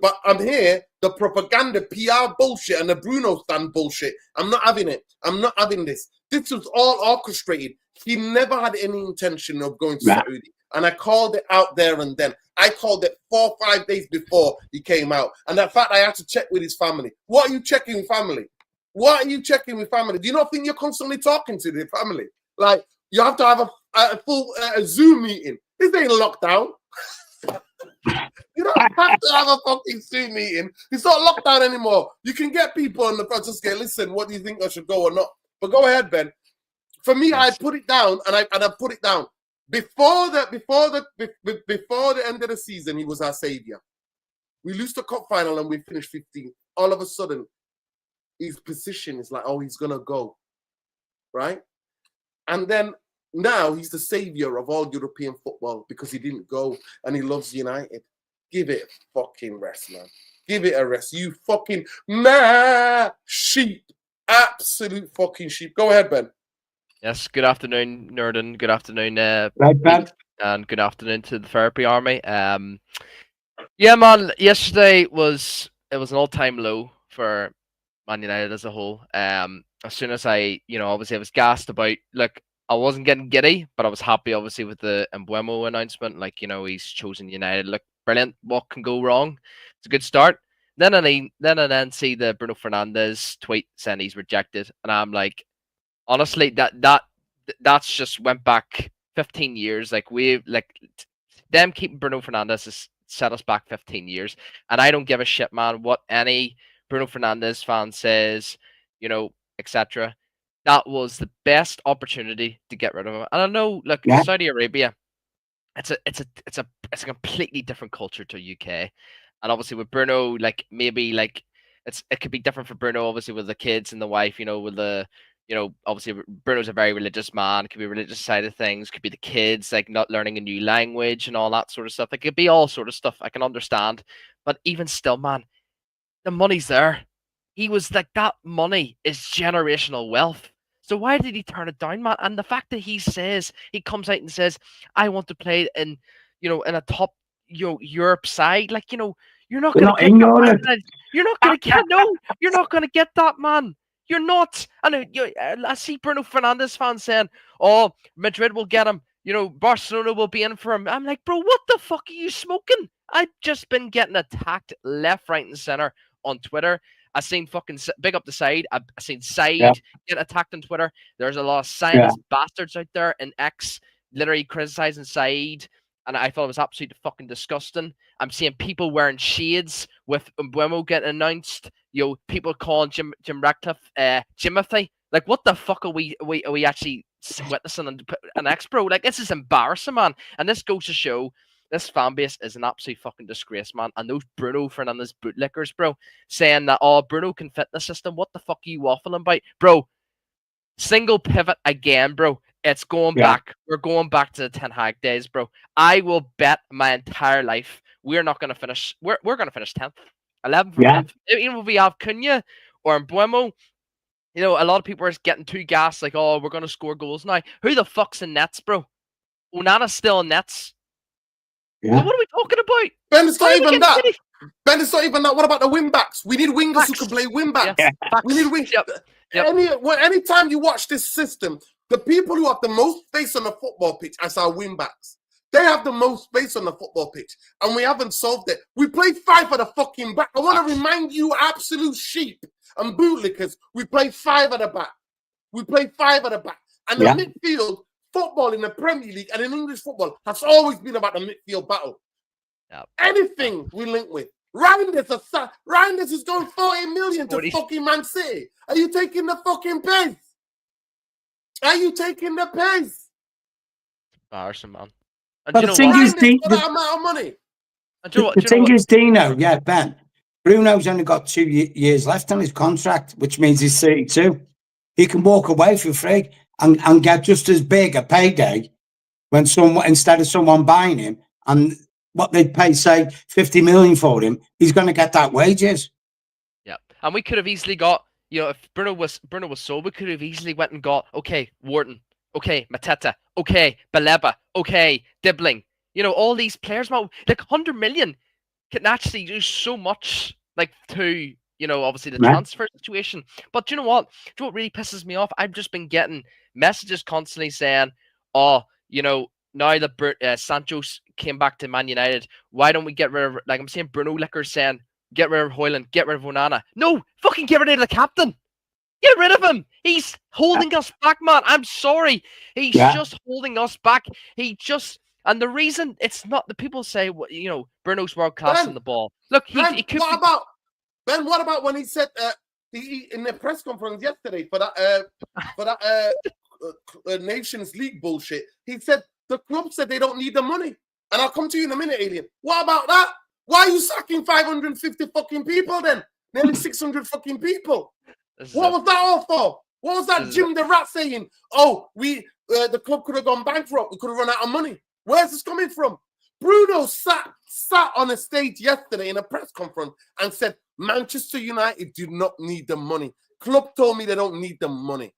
but I'm here, the propaganda, PR bullshit and the Bruno stand bullshit. I'm not having it. I'm not having this. This was all orchestrated. He never had any intention of going to Saudi. And I called it out there and then. I called it 4 or 5 days before he came out. And the fact I had to check with his family. What are you checking with family? What are you checking with family? Do you not think you're constantly talking to the family? Like, you have to have a full Zoom meeting. This ain't lockdown. You don't have to have a fucking Zoom meeting. It's not lockdown anymore. You can get people in the front, just get, listen, what do you think I should go or not? But go ahead, Ben. For me, I put it down, and I put it down. Before the end of the season, he was our savior. We lose the cup final and we finished 15th. All of a sudden, his position is like, oh, he's gonna go, right? And then now he's the savior of all European football because he didn't go and he loves United. Give it a fucking rest, man. Give it a rest. You fucking sheep. Absolute fucking sheep. Go ahead, Ben. Yes, good afternoon, Norden. Good afternoon, right, Ben. And good afternoon to the therapy army. Yeah, man. Yesterday was an all-time low for Man United as a whole. As soon as obviously I was gassed about. Look, I wasn't getting giddy, but I was happy, obviously, with the Mbeumo announcement. Like, he's chosen United. Look, brilliant. What can go wrong? It's a good start. Then I see the Bruno Fernandes tweet saying he's rejected, and I'm like, honestly, that's just went back 15 years. Like, them keeping Bruno Fernandes has set us back 15 years, and I don't give a shit, man, what any Bruno Fernandes fan says, etc. That was the best opportunity to get rid of him. And I know, look, Saudi Arabia, it's a completely different culture to UK. And obviously with Bruno, like, maybe like it could be different for Bruno, obviously, with the kids and the wife, with the, obviously Bruno's a very religious man. It could be religious side of things, could be the kids, like, not learning a new language and all that sort of stuff. It could be all sort of stuff I can understand. But even still, man, the money's there. He was like, that money is generational wealth. So why did he turn it down, man? And the fact that he comes out and says, I want to play in a top, Europe side, like, you're not going to get that. You're not going to get, no, you're not going to get that, man. You're not. And I see Bruno Fernandes fans saying, oh, Madrid will get him. Barcelona will be in for him. I'm like, bro, what the fuck are you smoking? I've just been getting attacked left, right, and center on Twitter. I seen fucking big up the side. I seen Side get attacked on Twitter. There's a lot of science bastards out there in X literally criticizing Side, and I thought it was absolutely fucking disgusting. I'm seeing people wearing shades with Mbeumo getting announced. People calling Jim Ratcliffe Jimothy. Like, what the fuck are we actually witnessing an X, bro? Like, this is embarrassing, man. And this goes to show this fan base is an absolute fucking disgrace, man. And those Bruno Fernandes bootlickers, bro, saying that, oh, Bruno can fit the system. What the fuck are you waffling about? Bro, single pivot again, bro. it's going Yeah. back. We're going back to the Ten Hag days, bro. I will bet my entire life we're not going to finish. We're going to finish 10th, 11th or Yeah. 10th. Even if we have Cunha or Mbeumo, you know, a lot of people are getting too gassed, like, oh, we're going to score goals now. Who the fuck's in nets, bro? Onana's still in nets. Yeah. What are we talking about? Ben, it's How not are we even getting that. finished? Ben, it's not even that. What about the wing backs? We need wingers who Facts. can play wing backs. Yeah, We need facts. wing. Yep. Anytime you watch this system, the people who have the most space on the football pitch as our wing backs, they have the most space on the football pitch, and we haven't solved it. We play 5 at the fucking back. I want to remind you, absolute sheep and bootlickers, we play 5 at the back. We play 5 at the back. And the midfield football in the Premier League and in English football has always been about the midfield battle. Yep. Anything we link with. Reinders is going 40 million to fucking Man City. Are you taking the fucking piss? Are you taking the piss? Embarrassing, man. And But you the know thing what? is, For that amount of money. And you know what? the Do you know thing what? is, Dino, yeah, Ben, Bruno's only got 2 years left on his contract, which means he's 32. He can walk away for free and get just as big a payday when instead of someone buying him, and what they'd pay, say, 50 million for him, he's going to get that wages. Yeah, and we could have easily got, you know, if Bruno was sold, we could have easily went and got, okay, Wharton, okay, Mateta, okay, Baleba, okay, Dibbling. You know, all these players, man, like 100 million can actually do so much, like, to, you know, obviously the transfer situation. But do you know what? Do you know what really pisses me off? I've just been getting messages constantly saying, oh, you know, now that Sancho came back to Man United, why don't we get rid of, like I'm seeing Bruno Lickers saying, get rid of Højlund, get rid of Onana. No, fucking get rid of the captain. Get rid of him. He's holding us back, man. I'm sorry. He's just holding us back. And the reason it's not, the people say, you know, Bruno's world class on the ball. Look, he could what about when he said in the press conference yesterday for that Nations League bullshit? He said the club said they don't need the money, and I'll come to you in a minute, Alien. What about that? Why are you sacking 550 fucking people then? Nearly 600 fucking people. What was that all for? What was that Jim the Rat saying? Oh, the club could have gone bankrupt. We could have run out of money. Where's this coming from? Bruno sat on a stage yesterday in a press conference and said, Manchester United do not need the money. Club told me they don't need the money.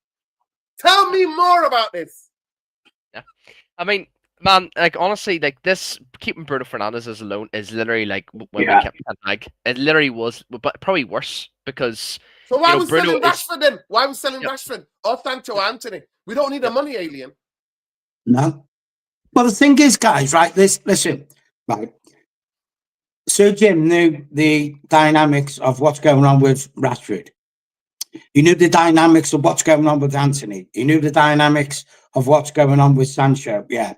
Tell me more about this. Yeah. I mean, man, like, honestly, like, this, keeping Bruno Fernandes as alone is literally like when we kept Ten Hag. It literally was, but probably worse because. So why was selling Rashford then? Why was selling Rashford or Sancho Anthony? We don't need the money, Alien. No. Well, the thing is, guys, right? Listen, right. Sir Jim knew the dynamics of what's going on with Rashford. He knew the dynamics of what's going on with Anthony. He knew the dynamics of what's going on with Sancho. Yeah.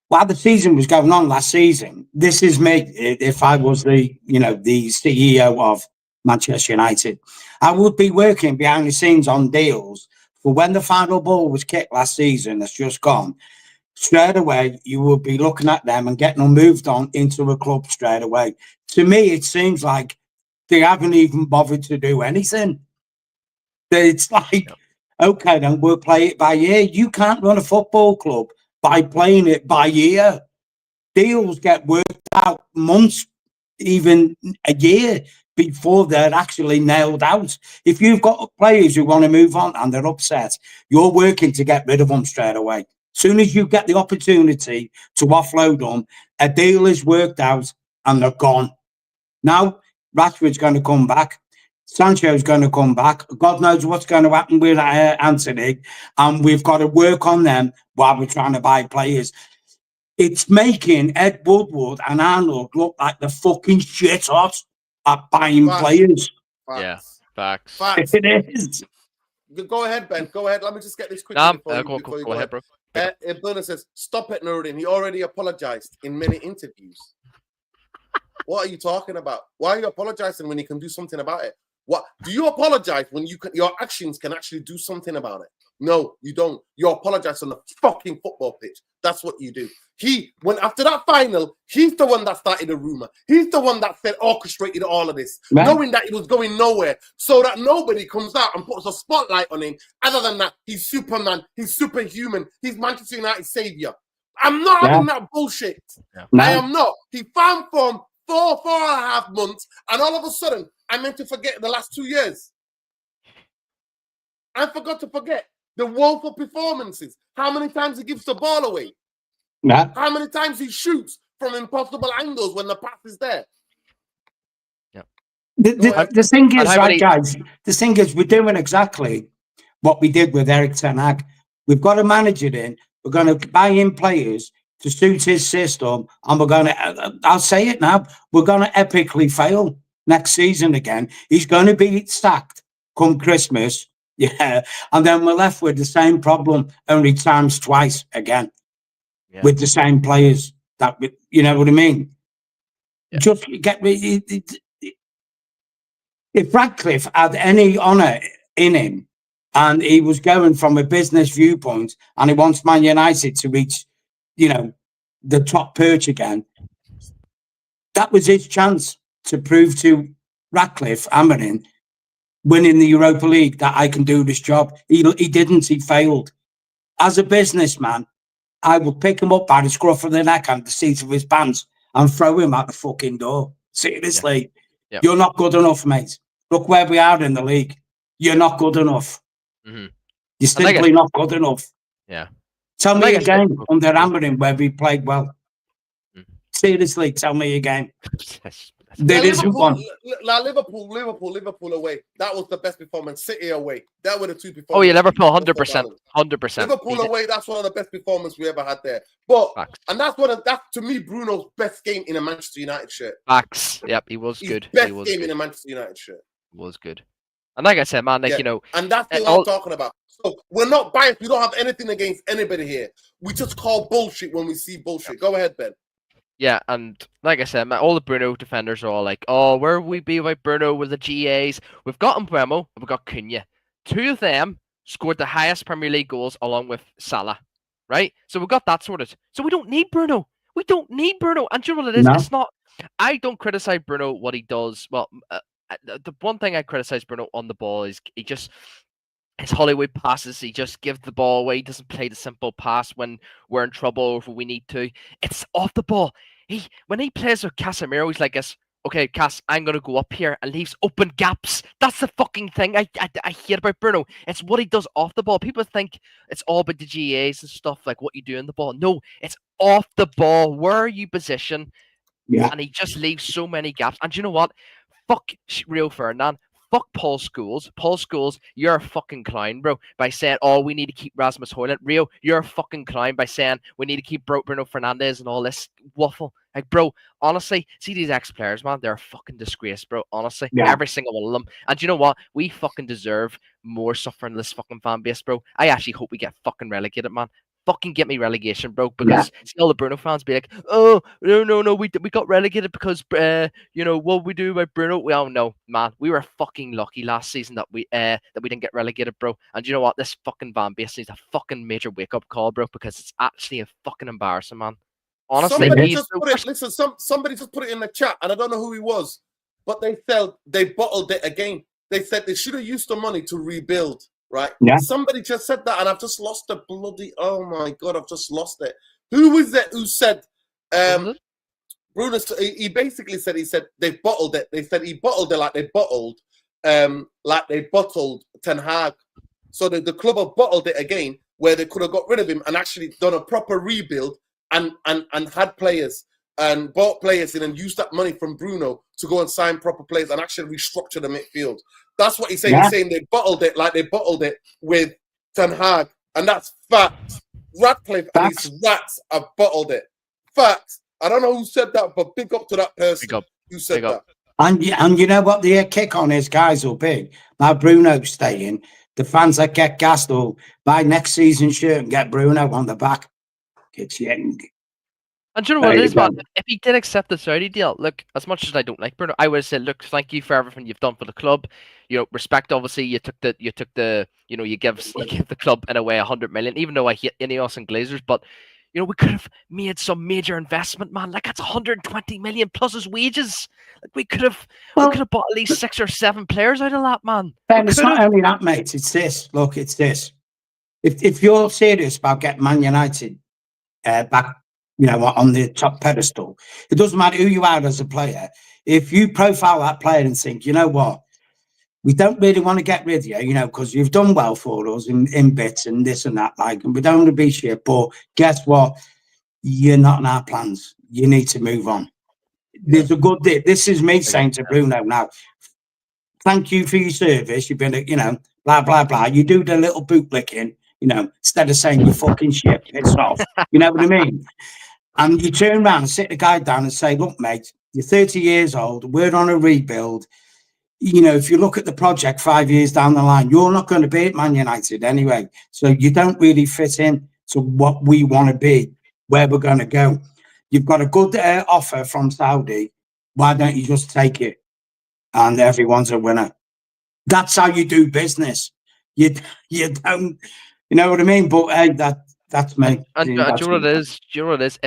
While the season was going on last season, this is me. If I was the CEO of Manchester United, I would be working behind the scenes on deals for when the final ball was kicked last season that's just gone. Straight away, you will be looking at them and getting them moved on into a club straight away. To me, it seems like they haven't even bothered to do anything. It's like, okay, then we'll play it by ear. You can't run a football club by playing it by ear. Deals get worked out months, even a year before they're actually nailed out. If you've got players who want to move on and they're upset, you're working to get rid of them straight away. Soon as you get the opportunity to offload them, a deal is worked out and they're gone. Now, Rashford's going to come back. Sancho's going to come back. God knows what's going to happen with Anthony. And we've got to work on them while we're trying to buy players. It's making Ed Woodward and Arnold look like the fucking shit hot at buying players. Facts. It is. Go ahead, Ben. Go ahead. Let me just get this quickly before you go ahead, bro. Bruno says, stop it, Nuruddin. He already apologized in many interviews. What are you talking about? Why are you apologizing when you can do something about it? What do you apologize when your actions can actually do something about it? No, you don't. You apologize on the fucking football pitch. That's what you do. After that final, he's the one that started the rumor. He's the one that orchestrated all of this, knowing that it was going nowhere, so that nobody comes out and puts a spotlight on him. Other than that, he's Superman, he's superhuman, he's Manchester United's savior. I'm not having that bullshit. Yeah. I am not. He found form 4.5 months, and all of a sudden, I meant to forget the last 2 years. I forgot to forget the woeful performances. How many times he gives the ball away? Yeah. How many times he shoots from impossible angles when the pass is there? Yeah. The thing is, right, guys, the thing is, we're doing exactly what we did with Erik ten Hag. We've got a manager in. We're going to buy in players to suit his system, and we're going to, I'll say it now, we're going to epically fail next season again. He's going to be sacked come Christmas. Yeah, and then we're left with the same problem, only times twice again, with the same players. You know what I mean? Yeah. Just get me. If Radcliffe had any honour in him, and he was going from a business viewpoint, and he wants Man United to reach, the top perch again, that was his chance to prove to Radcliffe, Amorim, winning the Europa League, that I can do this job. He didn't. He failed. As a businessman, I would pick him up by the scruff of the neck and the seat of his pants and throw him out the fucking door. Seriously. Yeah. You're not good enough, mate. Look where we are in the league. You're not good enough. Mm-hmm. You're simply not good enough. Yeah. Tell me a game under Amorim where we played well. Seriously, tell me a game. There isn't one. Liverpool away. That was the best performance. City away. That were the two performances. Oh yeah, Liverpool, 100%. Liverpool away. That's one of the best performances we ever had there. But and that's to me Bruno's best game in a Manchester United shirt. Facts. Yep, he was good. Best game in a Manchester United shirt. Was good. And like I said, man, and that's what I'm talking about. So we're not biased. We don't have anything against anybody here. We just call bullshit when we see bullshit. Go ahead, Ben. Yeah, and like I said, man, all the Bruno defenders are all like, oh, where would we be with Bruno with the GAs? We've got Mbeumo and we've got Cunha. Two of them scored the highest Premier League goals along with Salah, right? So we've got that sorted. So we don't need Bruno. We don't need Bruno. And do you know what it is? No. It's not... I don't criticize Bruno what he does. Well, the one thing I criticize Bruno on the ball is his Hollywood passes. He just gives the ball away. He doesn't play the simple pass when we're in trouble or if we need to. It's off the ball. When he plays with Casemiro, he's like this. Okay, Cass, I'm gonna go up here and leaves open gaps. That's the fucking thing I hate about Bruno. It's what he does off the ball. People think it's all about the GAs and stuff, like what you do in the ball. No, it's off the ball. Where are you positioned? Yeah. And he just leaves so many gaps. And do you know what? Fuck Bruno Fernandes. Fuck Paul Scholes. Paul Scholes, you're a fucking clown, bro, by saying, oh, we need to keep Rasmus Højlund. Rio, you're a fucking clown by saying we need to keep Bruno Fernandes and all this waffle. Like, bro, honestly, see these ex-players, man, they're a fucking disgrace, bro, honestly. Yeah. Every single one of them. And you know what? We fucking deserve more suffering in this fucking fan base, bro. I actually hope we get fucking relegated, man. Fucking get me relegation, bro, because see all the Bruno fans be like, oh, no, we got relegated because, what we do about Bruno. Well, no, man, we were fucking lucky last season that we didn't get relegated, bro. And you know what? This fucking fan base needs a fucking major wake-up call, bro, because it's actually a fucking embarrassing, man. Honestly, somebody just put it in the chat, and I don't know who he was, but they bottled it again. They said they should have used the money to rebuild. Right? Yeah. Somebody just said that, and I've just lost the bloody. Oh my god, I've just lost it. Who was that? Who said? Bruno. He basically said they bottled it. They said he bottled it like they bottled Ten Hag. So the club have bottled it again, where they could have got rid of him and actually done a proper rebuild and had players and bought players in and used that money from Bruno to go and sign proper players and actually restructure the midfield. That's what he's saying. Yeah. He's saying they bottled it like they bottled it with Ten Hag. And that's fact. Radcliffe and his rats have bottled it. Fact. I don't know who said that, but big up to that person who said that. And you know what the kick on his guys will be? Now Bruno's staying. The fans that get gassed will buy next season's shirt and get Bruno on the back. It's young. And do you know what it is, man? If he did accept the Saudi deal, look, as much as I don't like Bruno, I would have said, look, thank you for everything you've done for the club. You know, respect. Obviously, you took the, you know, you give the club in a way 100 million, even though I hate Ineos and Glazers, but you know, we could have made some major investment, man. Like that's 120 million plus his wages. Like we could have bought at least 6 or 7 players out of that, man. And it's not only that, mate. It's this. Look, it's this. If you're serious about getting Man United back, you know, on the top pedestal, it doesn't matter who you are as a player. If you profile that player and think, you know what, we don't really want to get rid of you, you know, because you've done well for us in bits and this and that, like, and we don't want to be shit. But guess what? You're not in our plans. You need to move on. There's a good day. This is me saying to Bruno now, thank you for your service. You've been, you know, blah, blah, blah. You do the little boot licking, you know, instead of saying you fucking shit, piss off. You know what I mean? And you turn around and sit the guy down and say, look, mate, you're 30 years old. We're on a rebuild. You know, if you look at the project 5 years down the line, you're not going to be at Man United anyway. So you don't really fit in to what we want to be, where we're going to go. You've got a good offer from Saudi. Why don't you just take it? And everyone's a winner. That's how you do business. You don't, you know what I mean? But hey, that's me. And do you know what it is? Do you know what it is?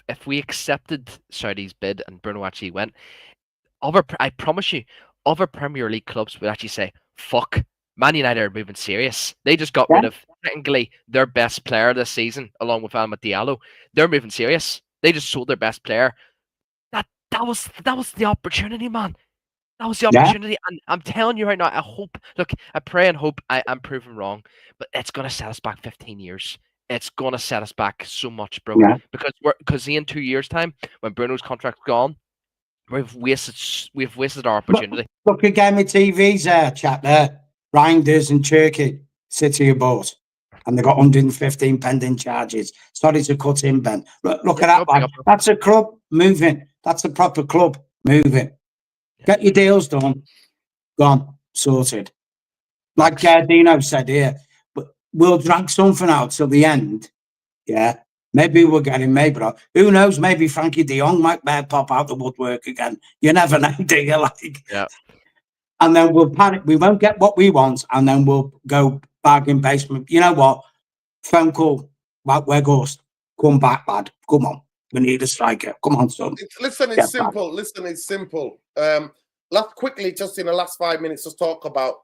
If we accepted Saudi's bid and Bruno actually went, I promise you, other Premier League clubs would actually say, fuck, Man United are moving serious. They just got rid of technically their best player this season, along with Amad Diallo. They're moving serious. They just sold their best player. That was the opportunity, man. That was the opportunity. And I'm telling you right now, I pray and hope I'm proven wrong, but it's going to set us back 15 years. It's going to set us back so much, bro. Yeah. Because in 2 years' time, when Bruno's contract's gone, we've wasted our opportunity. Look again with TV's chat there. Reinders and Turkey City of Boat. And they got 115 pending charges. Sorry to cut in, Ben. Look at that, man. That's a club moving. That's a proper club moving. Get your deals done. Gone. Sorted. Like Dino said here. But we'll drag something out till the end. Yeah. Maybe we'll get him, maybe not. Who knows? Maybe Frankie de Jong might pop out the woodwork again. You never know, do you? Like, yeah. And then we'll panic. We won't get what we want, and then we'll go bargain basement. You know what? Phone call. Like, we're ghost. Come back, lad. Come on. We need a striker. Come on, son. Listen, it's simple. Back. Listen, it's simple. Let's quickly, just in the last 5 minutes, just talk about.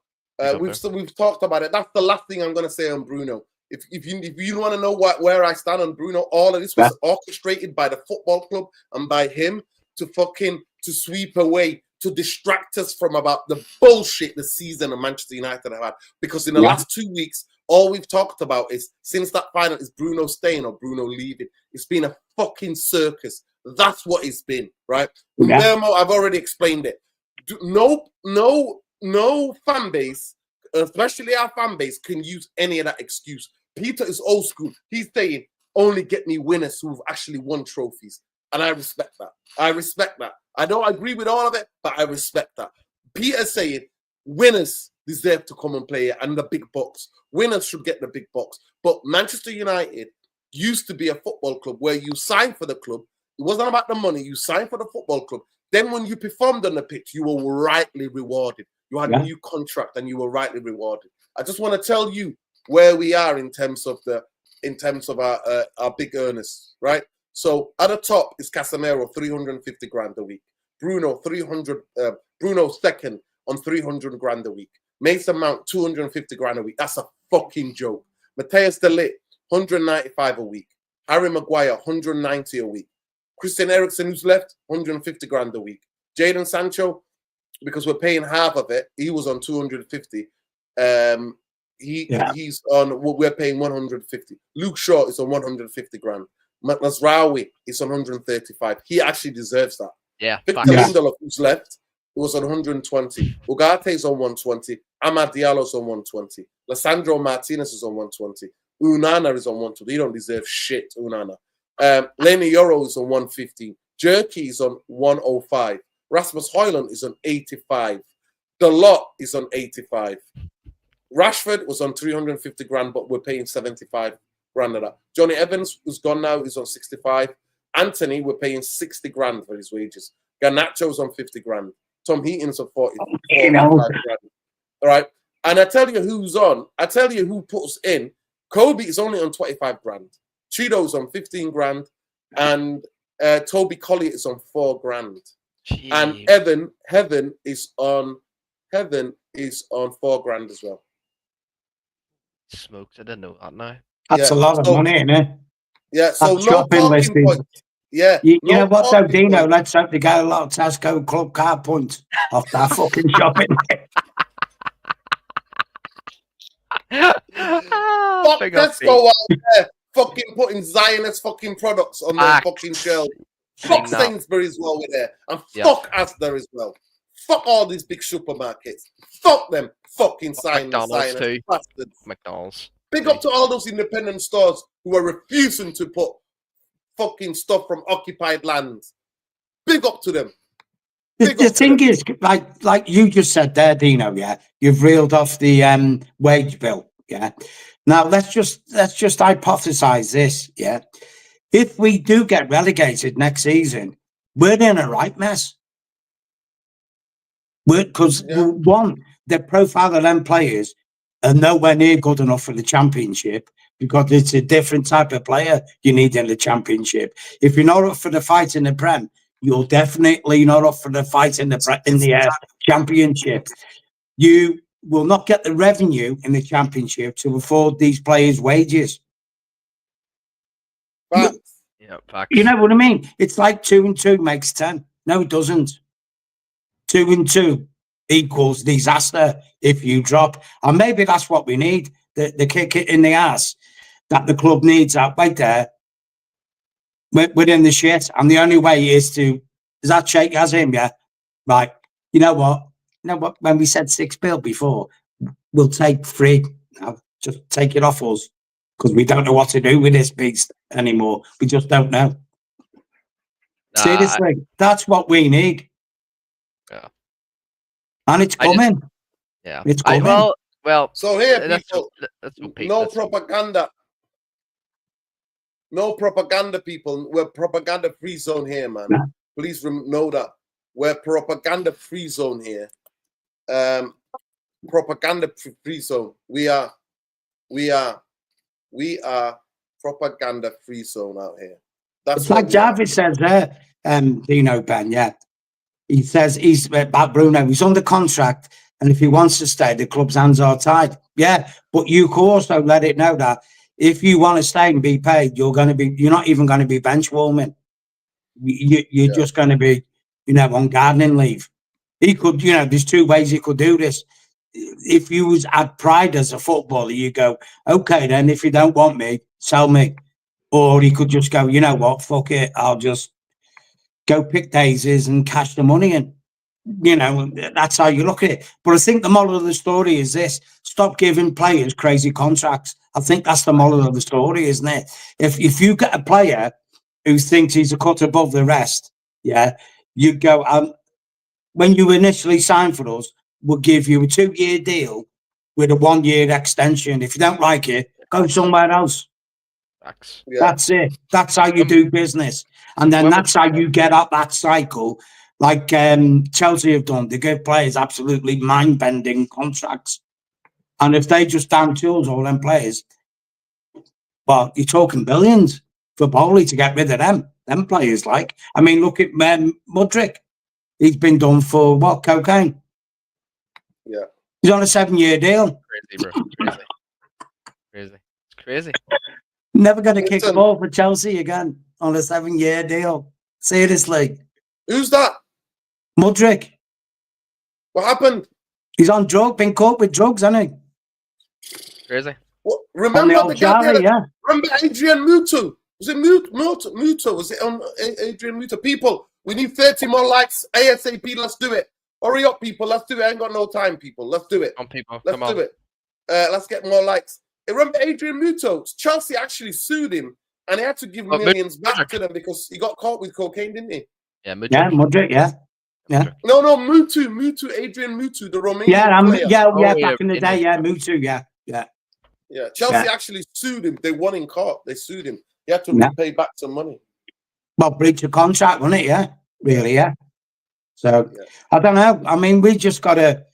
We've talked about it. That's the last thing I'm going to say on Bruno. If you want to know where I stand on Bruno, all of this was orchestrated by the football club and by him to sweep away, to distract us from about the bullshit the season of Manchester United have had. Because in the last 2 weeks, all we've talked about is, since that final, is Bruno staying or Bruno leaving. It's been a fucking circus. That's what it's been, right? Mbeumo, I've already explained it. No fan base, especially our fan base, can use any of that excuse. Peter is old school. He's saying, only get me winners who've actually won trophies. And I respect that. I don't agree with all of it, but I respect that. Peter's saying, winners deserve to come and play it, and the big bucks. Winners should get the big bucks. But Manchester United used to be a football club where you signed for the club. It wasn't about the money. You signed for the football club. Then when you performed on the pitch, you were rightly rewarded. You had a new contract and you were rightly rewarded. I just want to tell you where we are in terms of our big earners, right? So at the top is Casemiro, 350 grand a week. Bruno, 300. Bruno second on 300 grand a week. Mason Mount, 250 grand a week. That's a fucking joke. Matthias De Ligt, 195 a week. Harry Maguire, 190 a week. Christian Eriksen, who's left, 150 grand a week. Jadon Sancho, because we're paying half of it, he was on 250. He's on. We're paying 150. Luke Shaw is on 150 grand. Mazraoui is on 135. He actually deserves that. Yeah. Victor Lindelof, who's left, it was on 120. Ugarte is on 120. Amad Diallo's on 120. Lissandro Martinez is on 120. Unana is on 120. He don't deserve shit, Unana. Lenny Yoro is on 115. Jerky is on 105. Rasmus Højlund is on 85. Dalot is on 85. Rashford was on 350 grand, but we're paying 75 grand of that. Johnny Evans, who's gone now, is on 65. Anthony, we're paying 60 grand for his wages. Garnacho's on 50 grand. Tom Heaton's on 45 grand. All right. And I tell you who's on. I tell you who puts in. Kobe is only on 25 grand. Cheeto's on 15 grand. And Toby Collier is on 4 grand. Gee. And Heaven is on 4 grand as well. Smokes. I didn't know that now. That's a lot of money, isn't it? Yeah, so That's no shopping list talking point. Yeah. You know what, though, Dino? Point. Let's hope they get a lot of Tesco club card points off that fucking shopping list. Fuck Tesco out there fucking putting Zionist fucking products on their fucking shelves. Fuck Sainsbury's while we're there. And fuck Asda as well. Fuck all these big supermarkets. Fuck them fucking Zionist bastards. McDonald's. Big up to all those independent stores who are refusing to put fucking stuff from occupied lands. Big up to them. The thing is, like you just said there, Dino, yeah, you've reeled off the wage bill, yeah. Now let's just hypothesize this, yeah. If we do get relegated next season, we're in a right mess. Because one, the profile of them players are nowhere near good enough for the Championship, because it's a different type of player you need in the Championship. If you're not up for the fight in the Prem, you're definitely not up for the fight in the Championship. You will not get the revenue in the Championship to afford these players' wages. Facts. Yeah, facts. You know what I mean? It's like 2 and 2 makes 10. No, it doesn't. 2 and 2 equals disaster if you drop. And maybe that's what we need, the kick it in the ass that the club needs out right there. We're in the shit. And the only way is that Sheikh Azim, yeah? Right. You know what? When we said 6 bill before, we'll take 3. Now, just take it off us, because we don't know what to do with this beast anymore. We just don't know. Seriously, that's what we need. Yeah. And it's coming. It's coming. Well. So here, people, no propaganda. No propaganda, people. We're propaganda-free zone here, man. Yeah. Please know that. We're propaganda-free zone here. Propaganda-free zone. We are propaganda-free zone out here. That's it's like Jarvis says there, Dino Ben, yeah. He says he's about Bruno, he's under contract, and if he wants to stay, the club's hands are tied. Yeah, but you can also let it know that if you want to stay and be paid, you're not even going to be bench warming. You're just going to be, on gardening leave. He could, there's 2 ways he could do this. If you was at pride as a footballer, you go, okay, then if you don't want me, sell me. Or he could just go, you know what, fuck it, I'll just go pick daisies and cash the money in. That's how you look at it. But I think the moral of the story is this: stop giving players crazy contracts. I think that's the moral of the story, isn't it? If you get a player who thinks he's a cut above the rest, yeah, you go, when you initially signed for us, we'll give you a 2-year deal with a 1-year extension. If you don't like it, go somewhere else. Yeah. That's it. That's how you do business. And then that's how you get up that cycle, like Chelsea have done. They give players absolutely mind-bending contracts. And if they just down tools all them players, well, you're talking billions for Bowley to get rid of them players. Like, I mean, look at Mudryk. He's been done for what? Cocaine. Yeah. He's on a 7-year deal. Crazy, bro. Crazy. It's crazy. Never going to kick a ball for Chelsea again on a 7-year deal. Seriously. Who's that? Mudryk. What happened? He's on been caught with drugs, hasn't he? Crazy. What, remember the Charlie, yeah. Remember Adrian Mutu? Was it Mutu? Was it on Adrian Mutu? People, we need 30 more likes ASAP. Let's do it. Hurry up, people. Let's do it. I ain't got no time, people. Let's do it. Let's do it. Let's get more likes. Remember Adrian Mutu? Chelsea actually sued him, and he had to give millions back to them because he got caught with cocaine, didn't he? Yeah, Mudryk. Yeah, Mudryk, yeah. Yeah. No, Mutu, Adrian Mutu, the Romanian player. Back in the day, Mutu, Yeah, Chelsea actually sued him. They won in court. They sued him. He had to pay back some money. Well, breach of contract, wasn't it? Yeah, really, yeah. So Yeah. I don't know. I mean, we just got to.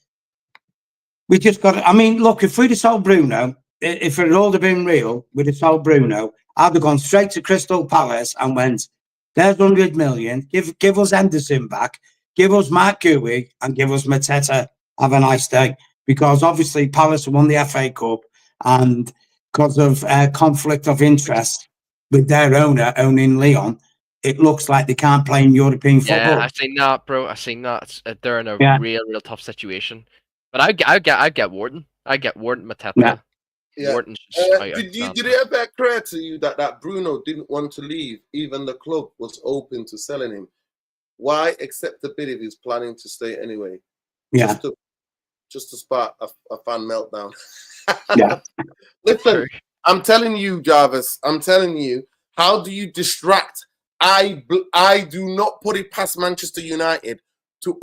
I mean, look, if we'd have sold Bruno, if it had all been real, we'd have sold Bruno. I'd have gone straight to Crystal Palace and went, there's 100 million. Give us Henderson back. Give us Mark Gui and give us Mateta. Have a nice day. Because obviously Palace won the FA Cup, and because of conflict of interest with their owner owning Lyon, it looks like they can't play in European football. Yeah, I seen that, bro. I seen that. They're in a Yeah. real tough situation. But I get Wharton. I get Wharton, Mateta. Yeah. Yeah. Wharton's just Did it ever occur to you that Bruno didn't want to leave? Even the club was open to selling him. Why accept the bid if he's planning to stay anyway? Yeah. Just to spark a fan meltdown. Yeah. Listen, I'm telling you, Jarvis. I'm telling you. How do you distract? I do not put it past Manchester United to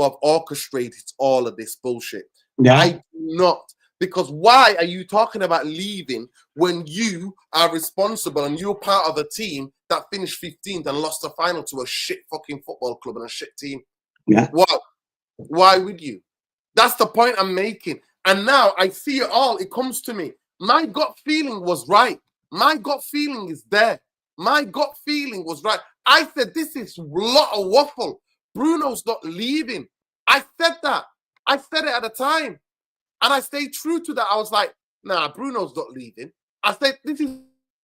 have orchestrated all of this bullshit. Yeah. I do not. Because why are you talking about leaving when you are responsible and you're part of a team that finished 15th and lost the final to a shit fucking football club and a shit team? Yeah. Why would you? That's the point I'm making. And now I see it all. It comes to me. My gut feeling was right. My gut feeling is there. My gut feeling was right. I said, this is a lot of waffle. Bruno's not leaving. I said that. I said it at the time. And I stayed true to that. I was like, nah, Bruno's not leaving. I said, this is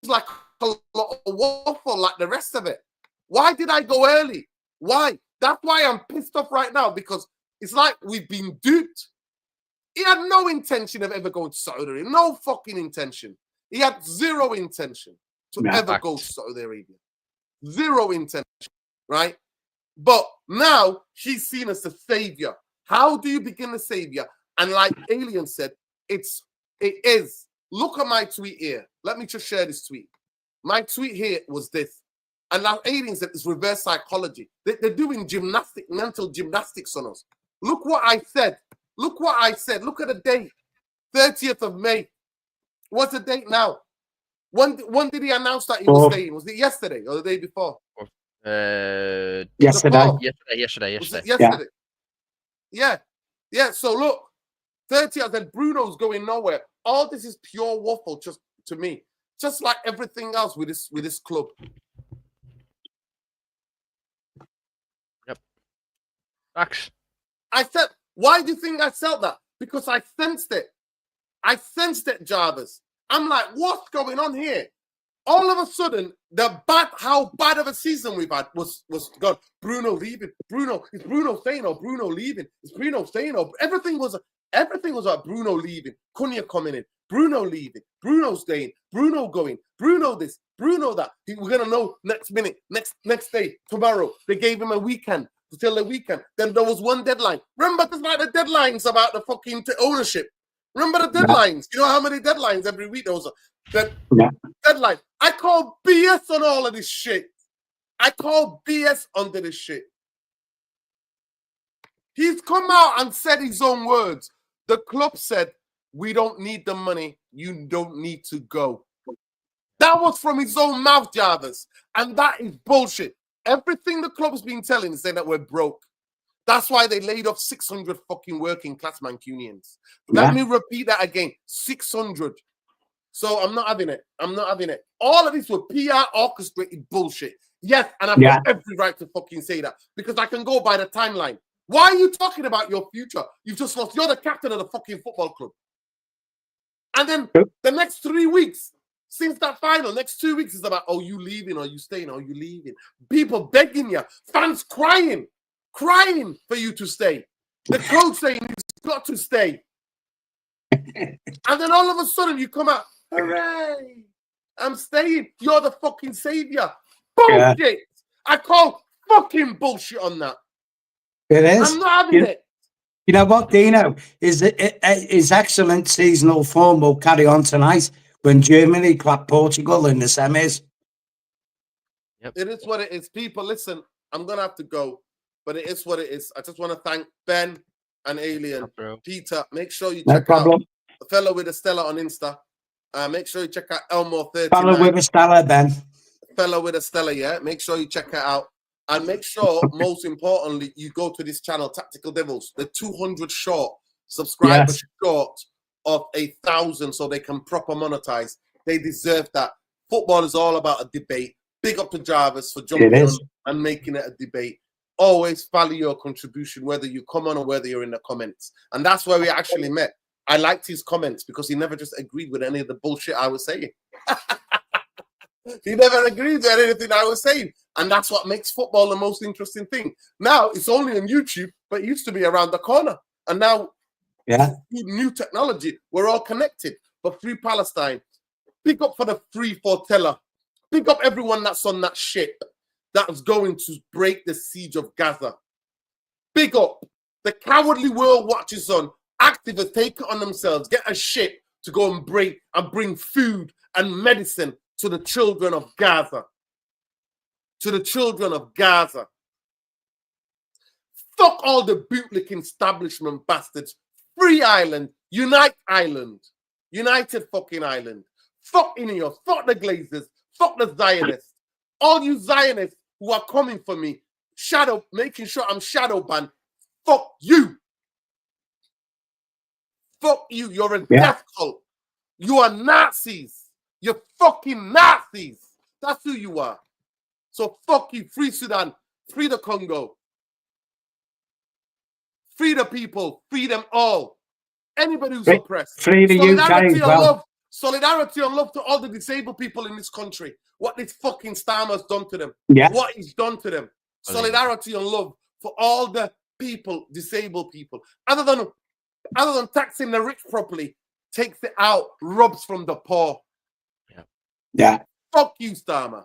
like a lot of waffle like the rest of it. Why did I go early? Why? That's why I'm pissed off right now, because it's like we've been duped. He had no intention of ever going to Saudi Arabia. No fucking intention. He had zero intention to ever go to Saudi Arabia. Zero intention, right? But now he's seen as the savior. How do you begin the savior? And like Alien said, it is. Look at my tweet here. Let me just share this tweet. My tweet here was this. And now Alien said it's reverse psychology. They're doing mental gymnastics on us. Look what I said. Look what I said. Look at the date. 30th of May. What's the date now? When did he announce that he was staying? Was it yesterday or the day before? Yesterday. Yesterday. Yeah. So look, 30th, then Bruno's going nowhere. All this is pure waffle, just to me. Just like everything else with this club. Yep. Facts. I said, why do you think I felt that? Because I sensed it. I sensed it, Jarvis. I'm like, what's going on here? All of a sudden, how bad of a season we've had was gone. Bruno leaving. Is Bruno staying or Bruno leaving? Is Bruno staying or everything was about Bruno leaving. Cunha coming in. Bruno leaving. Bruno staying. Bruno going. Bruno this. Bruno that. We're gonna know next minute, next day, tomorrow. They gave him a weekend till the weekend. Then there was one deadline. Remember, there's like the deadlines about the fucking ownership. Remember the deadlines? You know how many deadlines every week there was deadline. I call BS on all of this shit. I call BS under this shit. He's come out and said his own words. The club said, we don't need the money. You don't need to go. That was from his own mouth, Jarvis. And that is bullshit. Everything the club's been telling is saying that we're broke. That's why they laid off 600 fucking working class Mancunians. Let me repeat that again. 600. So I'm not having it. I'm not having it. All of this was PR orchestrated bullshit. Yes, and I've got every right to fucking say that because I can go by the timeline. Why are you talking about your future? You've just lost. You're the captain of the fucking football club. And then the next 3 weeks, since that final, next 2 weeks is about, oh, you leaving or you staying or you leaving. People begging you. Fans crying for you to stay. The coach saying he's got to stay. And then all of a sudden you come out, hooray, I'm staying. You're the fucking savior. Bullshit. Yeah. I call fucking bullshit on that. It is. I'm not having it. You know what, Dino? His excellent seasonal form will carry on tonight when Germany clap Portugal in the semis. Yep. It is what it is. People, listen, I'm going to have to go, but it is what it is. I just want to thank Ben and Alien. Peter, make sure you check out the fellow with a Stella on Insta. Make sure you check out Elmo 39. Fellow with a Stella, Ben. Fella with a Stella, yeah? Make sure you check it out. And make sure, most importantly, you go to this channel, Tactical Devils. The 200 short, subscribers short of 1,000 so they can proper monetize. They deserve that. Football is all about a debate. Big up to Jarvis for jumping on and making it a debate. Always value your contribution, whether you come on or whether you're in the comments. And that's where we actually met. I liked his comments because he never just agreed with any of the bullshit I was saying. He never agreed with anything I was saying. And that's what makes football the most interesting thing. Now, it's only on YouTube, but it used to be around the corner. And now, new technology, we're all connected. But Free Palestine, pick up for the free Fortella. Pick up everyone that's on that ship that was going to break the siege of Gaza. Big up. The cowardly world watches on. Activists take it on themselves. Get a ship to go and bring food and medicine to the children of Gaza. To the children of Gaza. Fuck all the bootlicking establishment bastards. Free Ireland. Unite Ireland. United fucking Ireland. Fuck Ineos. Fuck the Glazers. Fuck the Zionists. All you Zionists who are coming for me, making sure I'm shadow banned. Fuck you. Fuck you. You're a death cult. You are Nazis. You're fucking Nazis. That's who you are. So fuck you. Free Sudan. Free the Congo. Free the people. Free them all. Anybody who's oppressed. Free the Solidarity UK. and love. Solidarity and love to all the disabled people in this country. What this fucking Starmer's done to them. What he's done to them. Solidarity and love for all the people, disabled people. Other than taxing the rich properly, takes it out, robs from the poor. Fuck you, Starmer.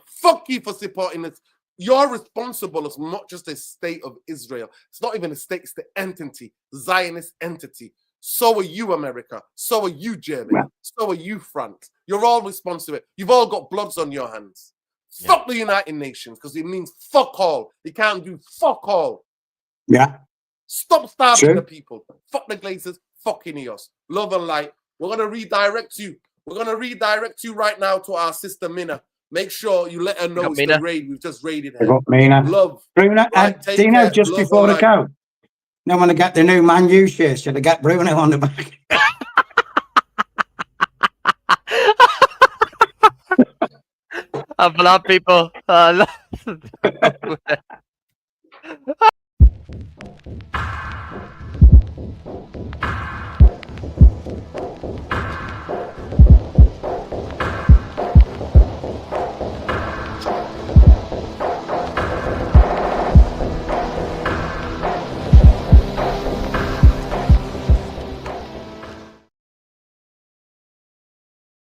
Fuck you for supporting this. You're responsible as much as the state of Israel. It's not even a state, it's the entity, Zionist entity. So are you, America. So are you, Germany. So are you, France. You're all responsible. You've all got bloods on your hands. Fuck the United Nations, because it means fuck all. You can't do fuck all. Stop starving the people. Fuck the Glazers. Fuck Ineos. Love and light. We're going to redirect you. We're going to redirect you right now to our sister Minna. Make sure you let her know it's the raid. We've just raided her. Love. Bruno, Dino, just before I go, now when I get the new Man U shirt, should I get Bruno on the back? A lot of people.